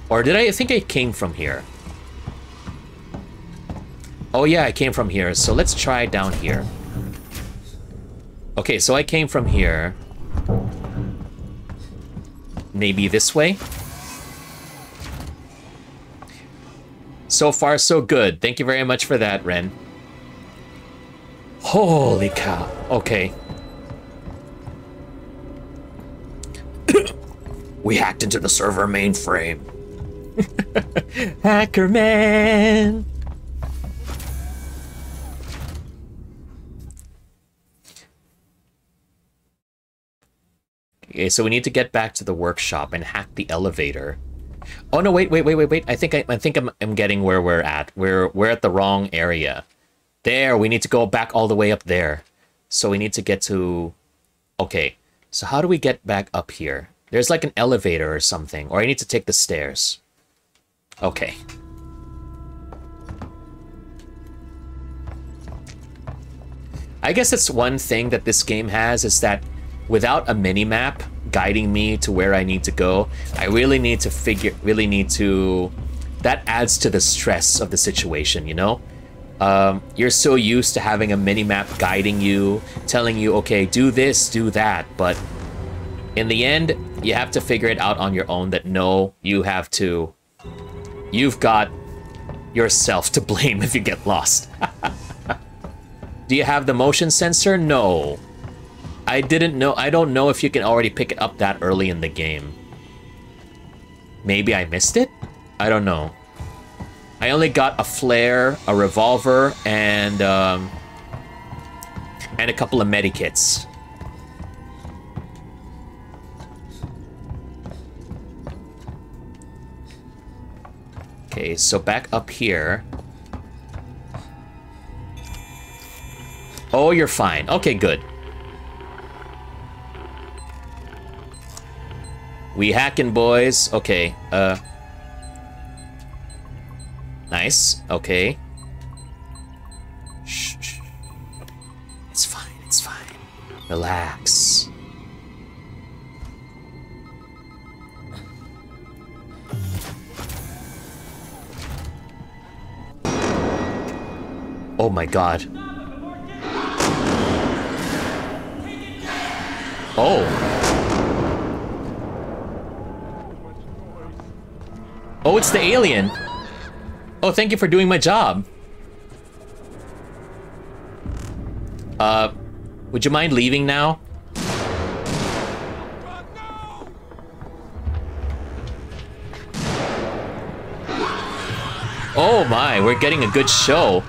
Or did I think I came from here? Oh yeah, I came from here. So let's try down here. Okay, so I came from here. Maybe this way? So far, so good. Thank you very much for that, Ren. Holy cow. Okay. We hacked into the server mainframe. Hacker man. Okay, so we need to get back to the workshop and hack the elevator. Oh no, wait. I think I'm getting where we're at. We're at the wrong area. There, we need to go back all the way up there. So we need to get to... Okay, so how do we get back up here? There's like an elevator or something, or I need to take the stairs. Okay. I guess it's one thing that this game has is that without a mini-map guiding me to where I need to go, I really need to that adds to the stress of the situation, you know? You're so used to having a mini-map guiding you, telling you, okay, do this, do that, but in the end, you have to figure it out on your own that no, you've got yourself to blame if you get lost. Do you have the motion sensor? No. I don't know if you can already pick it up that early in the game. Maybe I missed it? I don't know. I only got a flare, a revolver, and a couple of medikits. Okay, so back up here. Oh, you're fine. Okay, good. We hacking, boys. Okay, nice. Okay. Shh, shh. It's fine, it's fine. Relax. Oh my god. Oh. Oh, it's the alien. Oh, thank you for doing my job. Would you mind leaving now? Oh my, we're getting a good show.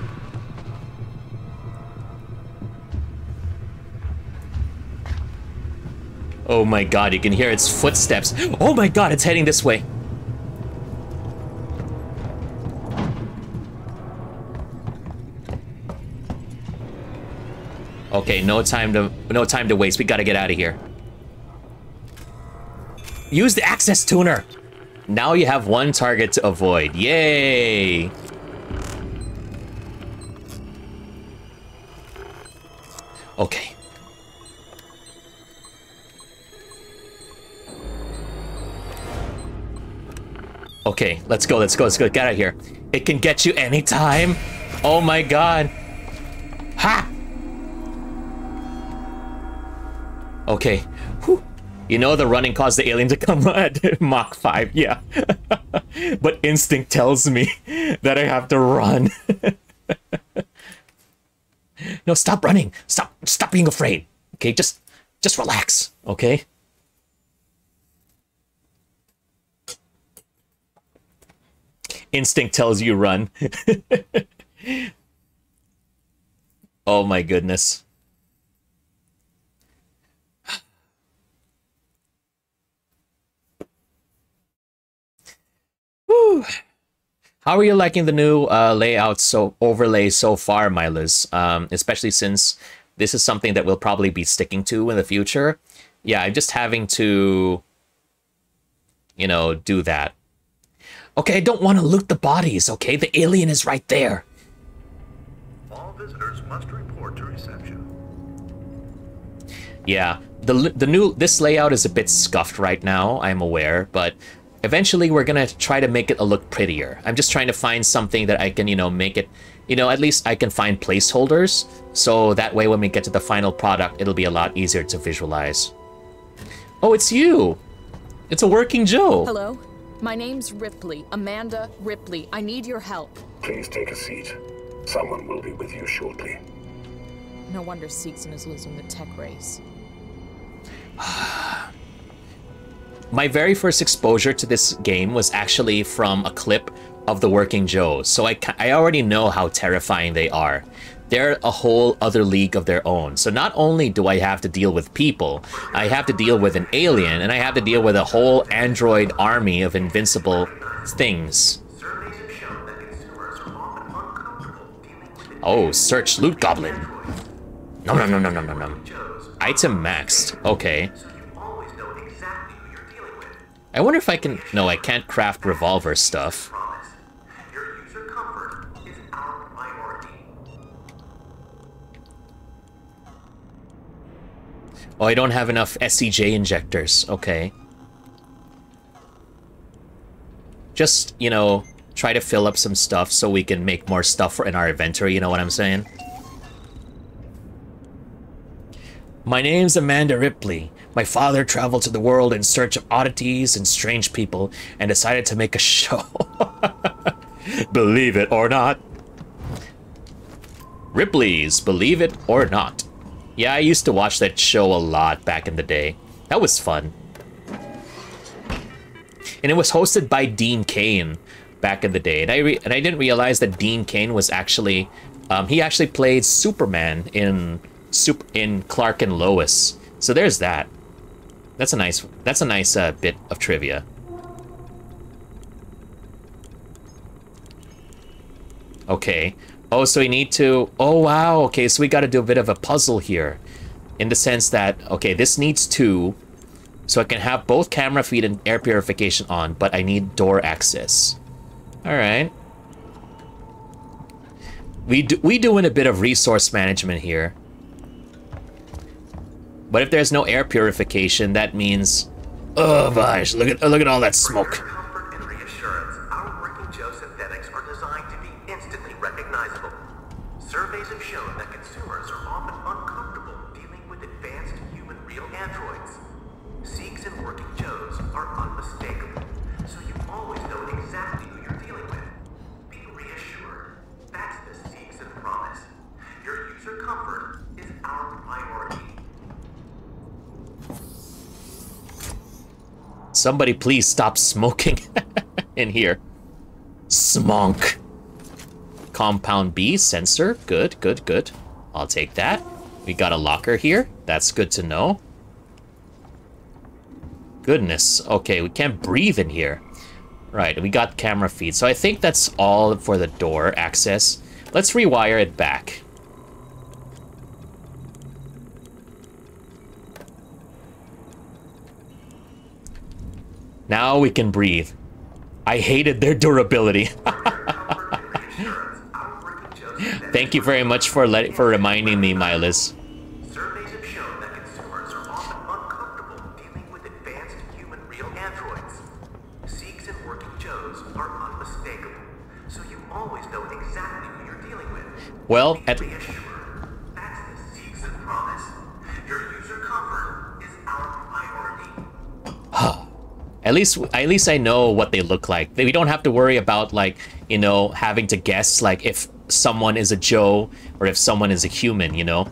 Oh my god, you can hear its footsteps. Oh my god, it's heading this way. Okay, no time to waste. We gotta get out of here. Use the access tuner. Now you have one target to avoid. Yay! Okay. Okay, let's go, let's go, let's go. Get out of here. It can get you anytime. Oh my god. Ha! Okay. Whew. You know the running caused the alien to come at Mach 5, yeah. But instinct tells me that I have to run. No, stop running. Stop being afraid. Okay, just relax, okay? Instinct tells you run. Oh my goodness. Whew. How are you liking the new layout overlay so far, Milas? Especially since this is something that we'll probably be sticking to in the future. Yeah, I'm just having to, you know, do that. Okay, I don't want to loot the bodies, okay? The alien is right there. All visitors must report to reception. Yeah, this layout is a bit scuffed right now, I'm aware, but eventually we're gonna try to make it look prettier. I'm just trying to find something that I can, you know, make it, you know, at least I can find placeholders, so that way when we get to the final product, it'll be a lot easier to visualize. Oh, it's you! It's a working Joe! Hello? My name's Ripley, Amanda Ripley. I need your help. Please take a seat. Someone will be with you shortly. No wonder Seegson is losing the tech race. My very first exposure to this game was actually from a clip of the Working Joes, so I already know how terrifying they are. They're a whole other league of their own. So not only do I have to deal with people, I have to deal with an alien, and I have to deal with a whole android army of invincible things. Oh, search loot goblin. Nom nom nom nom nom nom nom. Item maxed. Okay. I wonder if I can... No, I can't craft revolver stuff. Oh, I don't have enough SCJ injectors. Okay. Just, you know, try to fill up some stuff so we can make more stuff in our inventory, you know what I'm saying? My name's Amanda Ripley. My father traveled to the world in search of oddities and strange people and decided to make a show. Believe it or not. Ripley's Believe It or Not. Yeah, I used to watch that show a lot back in the day. That was fun. And it was hosted by Dean Cain back in the day. And I didn't realize that Dean Cain was actually... he actually played Superman in Clark and Lois. So there's that. That's a nice bit of trivia. Okay. Oh, so we need to... Oh, wow. Okay, so we got to do a bit of a puzzle here. In the sense that, okay, this needs 2. So I can have both camera feed and air purification on, but I need door access. Alright. We doing a bit of resource management here. But if there's no air purification, that means... Oh, gosh, look at all that smoke. Surveys have shown that consumers are often uncomfortable dealing with advanced human real androids. Sikhs and working Joes are unmistakable, so you always know exactly who you're dealing with. Be reassured. That's the Sikhs' promise. Your user comfort is our priority. Somebody please stop smoking in here. Smonk. Compound B, sensor. Good, good, good. I'll take that. We got a locker here. That's good to know. Goodness. Okay, we can't breathe in here. Right, we got camera feed. So I think that's all for the door access. Let's rewire it back. Now we can breathe. I hated their durability. Thank you very much for reminding me, Miles. Surveys have shown that consumers are often uncomfortable dealing with advanced human real androids. Sikhs and working Joes are unmistakable, so you always know exactly who you're dealing with. Well, That's the Sikhs' promise. Your user comfort is our priority. At least I know what they look like. We don't have to worry about, like, you know, having to guess, like, if someone is a Joe or if someone is a human, you know.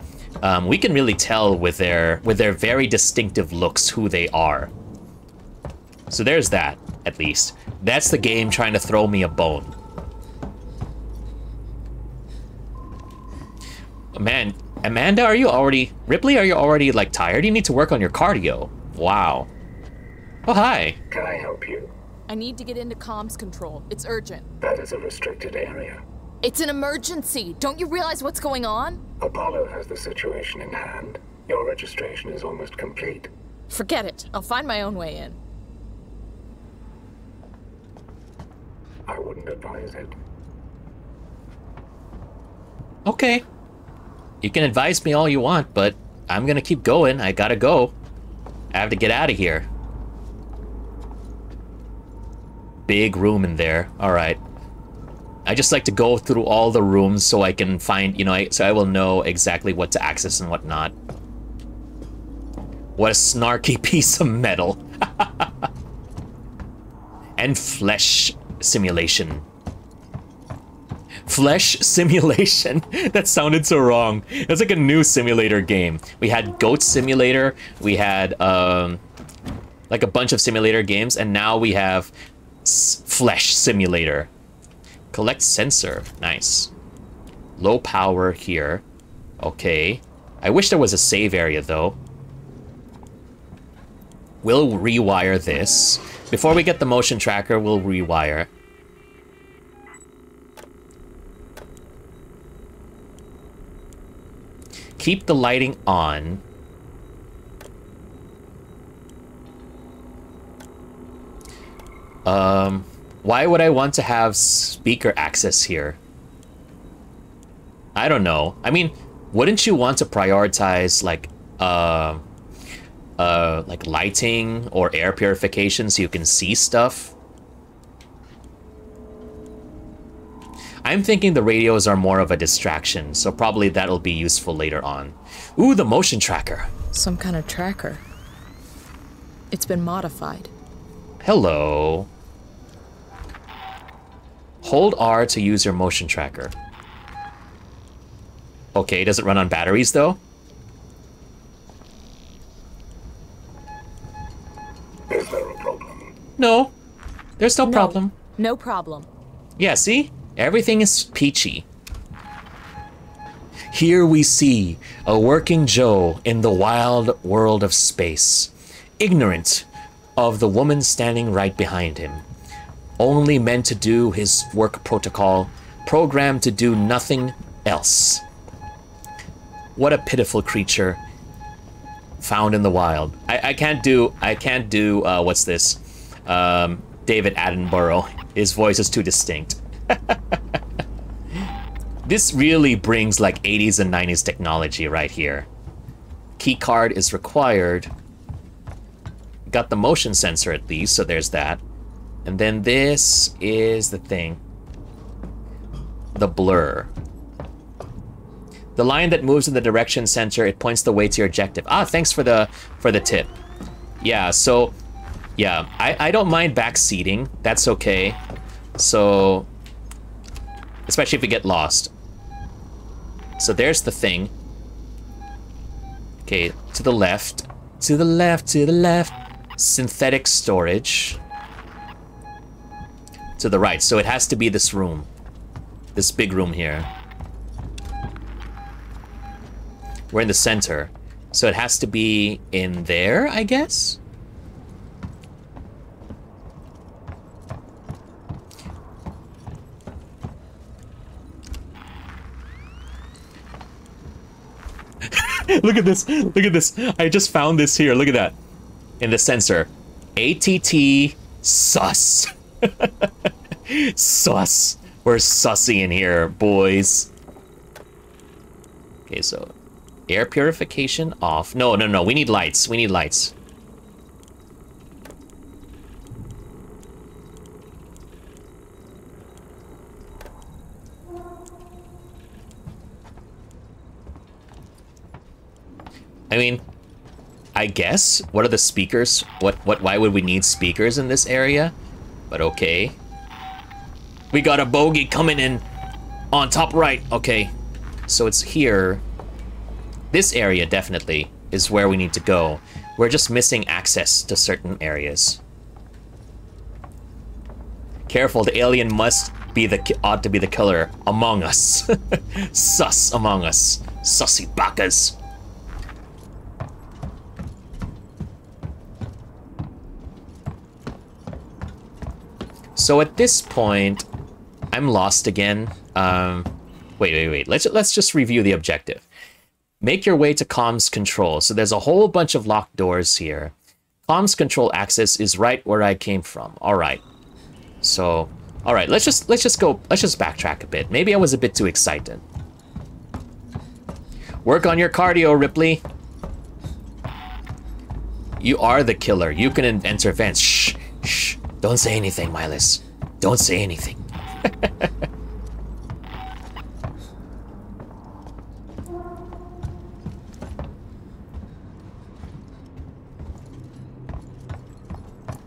We can really tell with their very distinctive looks who they are. So there's that, at least. That's the game trying to throw me a bone. Man, Amanda, are you already... Ripley, are you already, like, tired? You need to work on your cardio. Wow. Oh, hi. Can I help you? I need to get into comms control. It's urgent. That is a restricted area. It's an emergency. Don't you realize what's going on? Apollo has the situation in hand. Your registration is almost complete. Forget it. I'll find my own way in. I wouldn't advise it. Okay. You can advise me all you want, but I'm gonna keep going. I gotta go. I have to get out of here. Big room in there. Alright. I just like to go through all the rooms so I can find, you know, so I will know exactly what to access and what not. What a snarky piece of metal. And flesh simulation. Flesh simulation? That sounded so wrong. It's like a new simulator game. We had Goat Simulator, we had like a bunch of simulator games, and now we have Flesh Simulator. Collect sensor. Nice. Low power here. Okay. I wish there was a save area, though. We'll rewire this. Before we get the motion tracker, we'll rewire. Keep the lighting on. Why would I want to have speaker access here? I don't know. I mean, wouldn't you want to prioritize, like lighting or air purification so you can see stuff? I'm thinking the radios are more of a distraction, so probably that'll be useful later on. Ooh, the motion tracker. Some kind of tracker. It's been modified. Hello. Hold R to use your motion tracker. Okay, does it run on batteries, though? Is there a problem? No. There's no problem. No problem. Yeah, see? Everything is peachy. Here we see a working Joe in the wild world of space, ignorant of the woman standing right behind him, only meant to do his work protocol programmed to do nothing else. What a pitiful creature found in the wild. I can't do what's this? David Attenborough. His voice is too distinct. This really brings like 80s and 90s technology right here. Key card is required. Got the motion sensor at least, so there's that. And then this is the thing. The blur. The line that moves in the direction sensor, it points the way to your objective. Ah, thanks for the tip. Yeah, so yeah, I don't mind backseating. That's okay. So especially if we get lost. So there's the thing. Okay, to the left. To the left, to the left. Synthetic storage. To the right. So it has to be this room. This big room here. We're in the center. So it has to be in there, I guess? Look at this. Look at this. I just found this here. Look at that. In the sensor. ATT sus. Sus. We're sussy in here, boys. Okay, so air purification off. No, no, no. We need lights. We need lights. I mean, I guess. What are the speakers? Why would we need speakers in this area? But okay. We got a bogey coming in on top right. Okay. So it's here. This area definitely is where we need to go. We're just missing access to certain areas. Careful, the alien ought to be the killer among us. Sus among us. Sussy bakas. So at this point, I'm lost again. Wait. Let's just review the objective. Make your way to comms control. So there's a whole bunch of locked doors here. Comms control access is right where I came from. All right. So, all right. Let's just backtrack a bit. Maybe I was a bit too excited. Work on your cardio, Ripley. You are the killer. You can enter vents. Shh, shh. Don't say anything, Miles. Don't say anything.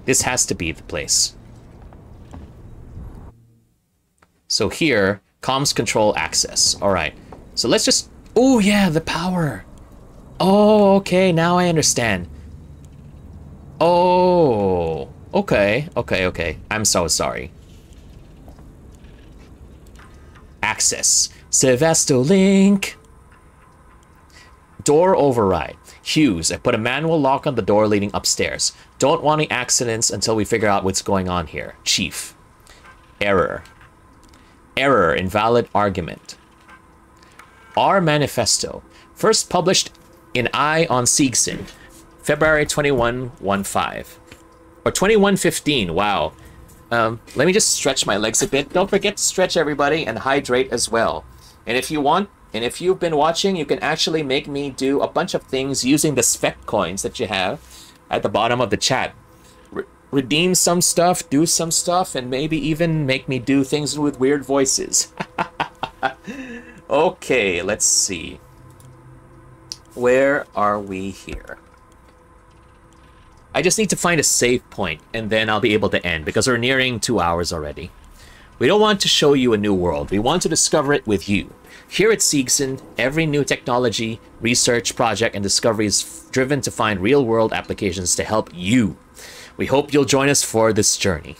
This has to be the place. So here, comms control access. All right. So let's just... Oh, yeah, the power. Oh, okay. Now I understand. Oh... Okay. I'm so sorry. Access. Sevastolink. Door override. Hughes, I put a manual lock on the door leading upstairs. Don't want any accidents until we figure out what's going on here. Chief. Error. Error. Invalid argument. Our manifesto. First published in Eye on Seegson. February 2115. Or 2115, wow. Let me just stretch my legs a bit. Don't forget to stretch, everybody, and hydrate as well. And if you want, and if you've been watching, you can actually make me do a bunch of things using the Svek coins that you have at the bottom of the chat. Redeem some stuff, do some stuff, and maybe even make me do things with weird voices. Okay, let's see. Where are we here? I just need to find a save point, and then I'll be able to end, because we're nearing 2 hours already. We don't want to show you a new world. We want to discover it with you. Here at Seegson, every new technology, research, project, and discovery is driven to find real-world applications to help you. We hope you'll join us for this journey.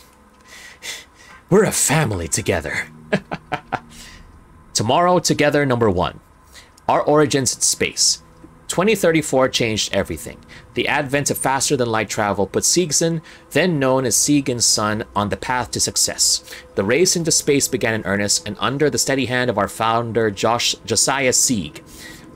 We're a family together. Tomorrow Together #1. Our origins in space. 2034 changed everything. The advent of faster-than-light travel put Seegson, then known as Segan's son, on the path to success. The race into space began in earnest, and under the steady hand of our founder, Josiah Sieg,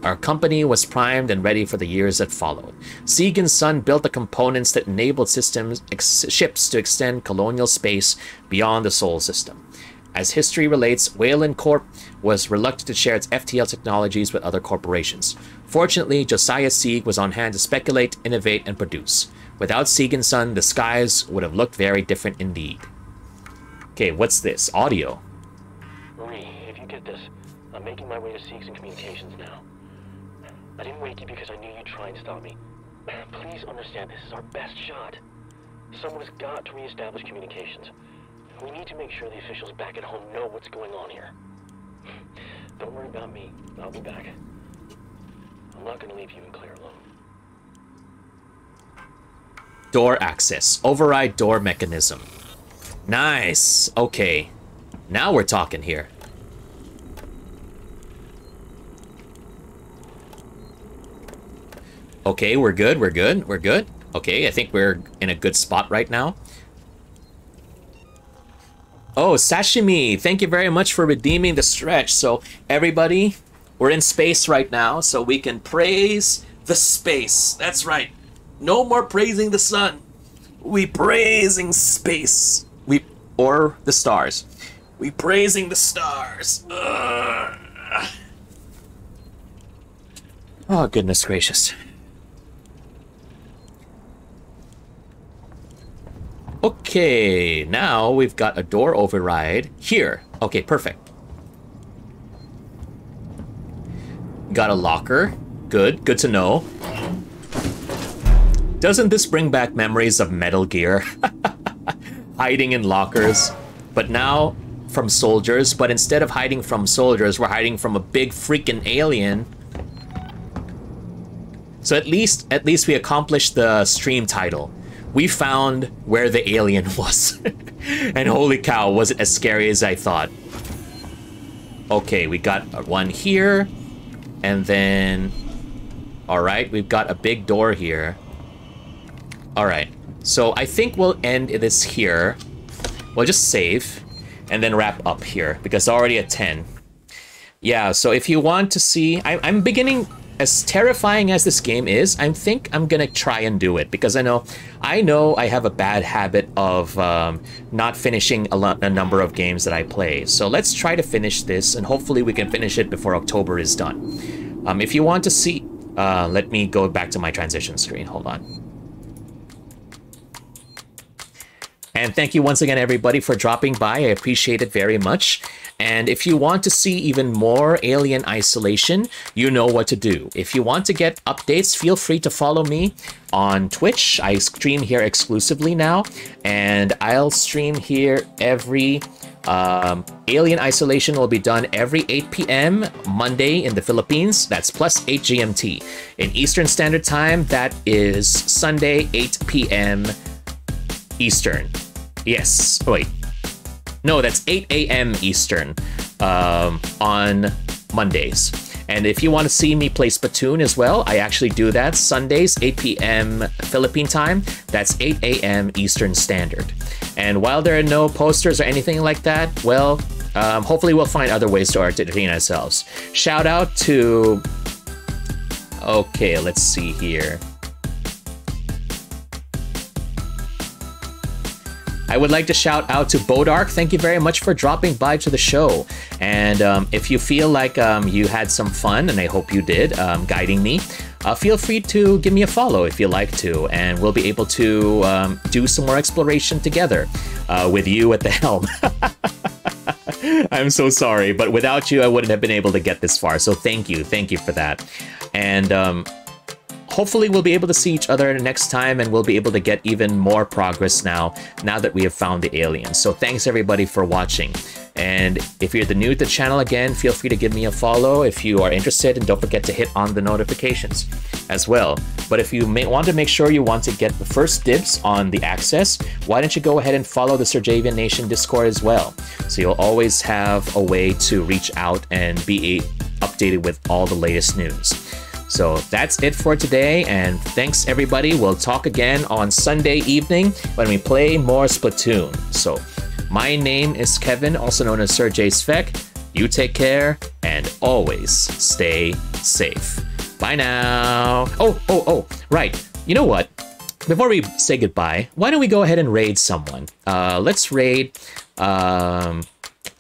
our company was primed and ready for the years that followed. Segan's son built the components that enabled ships to extend colonial space beyond the Sol system. As history relates, Wayland Corp was reluctant to share its FTL technologies with other corporations. Fortunately, Josiah Sieg was on hand to speculate, innovate, and produce. Without Segan's son, the skies would have looked very different indeed. Okay, what's this? Audio. Marie, if you get this, I'm making my way to Seegson Communications now. I didn't wake you because I knew you'd try and stop me. Please understand, this is our best shot. Someone has got to reestablish communications. We need to make sure the officials back at home know what's going on here. Don't worry about me. I'll be back. I'm not going to leave you and Claire alone. Door access. Override door mechanism. Nice. Okay. Now we're talking here. Okay, we're good, we're good, we're good. Okay, I think we're in a good spot right now. Oh, Sashimi, thank you very much for redeeming the stretch. So, everybody, we're in space right now, so we can praise the space. That's right. No more praising the sun. We praising space. Or the stars. We praising the stars. Ugh. Oh, goodness gracious. Okay, now we've got a door override here. Okay, perfect. Got a locker. Good, good to know. Doesn't this bring back memories of Metal Gear? Hiding in lockers, but now from soldiers. But instead of hiding from soldiers, we're hiding from a big freaking alien. So at least we accomplished the stream title. We found where the alien was. And holy cow, was it as scary as I thought. Okay, we got one here. And then... Alright, we've got a big door here. Alright, so I think we'll end this here. We'll just save. And then wrap up here, because it's already at 10. Yeah, so if you want to see... I'm beginning... As terrifying as this game is, I think I'm gonna try and do it, because I know I have a bad habit of not finishing a number of games that I play. So let's try to finish this, and hopefully we can finish it before October is done. If you want to see... let me go back to my transition screen. Hold on. And thank you once again, everybody, for dropping by. I appreciate it very much. And if you want to see even more Alien Isolation, you know what to do. If you want to get updates, feel free to follow me on Twitch. I stream here exclusively now, and I'll stream here every... Alien Isolation will be done every 8 p.m. Monday in the Philippines. That's plus 8 GMT. In Eastern Standard Time, that is Sunday, 8 p.m. Eastern. Yes. Wait. No, that's 8 a.m. Eastern on Mondays. And if you want to see me play Splatoon as well, I actually do that Sundays, 8 p.m. Philippine time. That's 8 a.m. Eastern Standard. And while there are no posters or anything like that, well, hopefully we'll find other ways to entertain ourselves. Shout out to... Okay, let's see here. I would like to shout out to Bodark. Thank you very much for dropping by to the show. And if you feel like you had some fun, and I hope you did, guiding me, feel free to give me a follow if you like to, and we'll be able to do some more exploration together with you at the helm. I'm so sorry, but without you, I wouldn't have been able to get this far. So thank you for that. And hopefully we'll be able to see each other next time, and we'll be able to get even more progress now that we have found the aliens. So thanks everybody for watching. And if you're new to the channel again, feel free to give me a follow if you are interested, and don't forget to hit on the notifications as well. But if you want to make sure you want to get the first dibs on the access, why don't you go ahead and follow the Serjavian Nation Discord as well. So you'll always have a way to reach out and be updated with all the latest news. So that's it for today, and thanks everybody. We'll talk again on Sunday evening when we play more Splatoon. So my name is Kevin, also known as Serjay Svek. You take care and always stay safe. Bye now. Oh, right. You know what? Before we say goodbye, why don't we go ahead and raid someone? Let's raid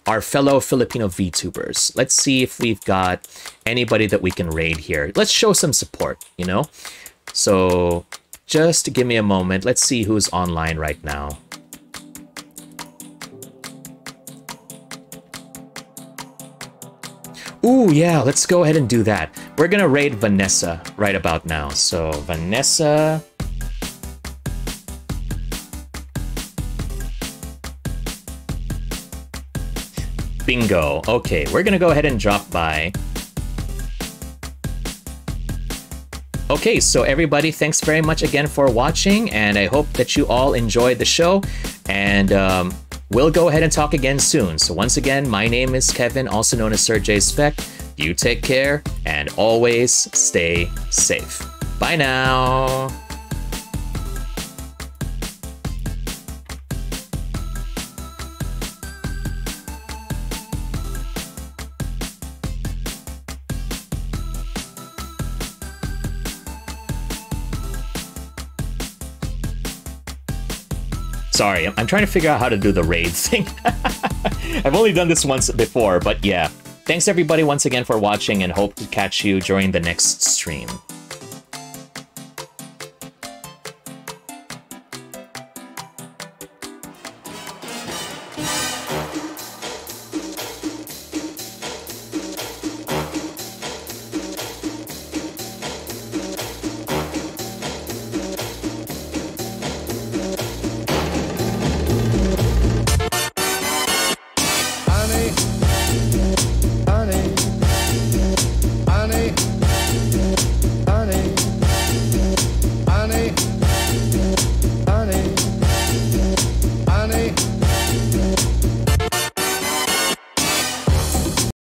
our fellow Filipino VTubers. Let's see if we've got anybody that we can raid here. Let's show some support, you know? So just give me a moment. Let's see who's online right now. Ooh, yeah, let's go ahead and do that. We're gonna raid Vanessa right about now. So Vanessa... Bingo. Okay, we're gonna go ahead and drop by. Okay, so everybody, thanks very much again for watching, and I hope that you all enjoyed the show, and we'll go ahead and talk again soon. So once again, my name is Kevin, also known as Serjay Svek. You take care, and always stay safe. Bye now! Sorry, I'm trying to figure out how to do the raid thing. I've only done this once before, but yeah. Thanks everybody once again for watching, and hope to catch you during the next stream.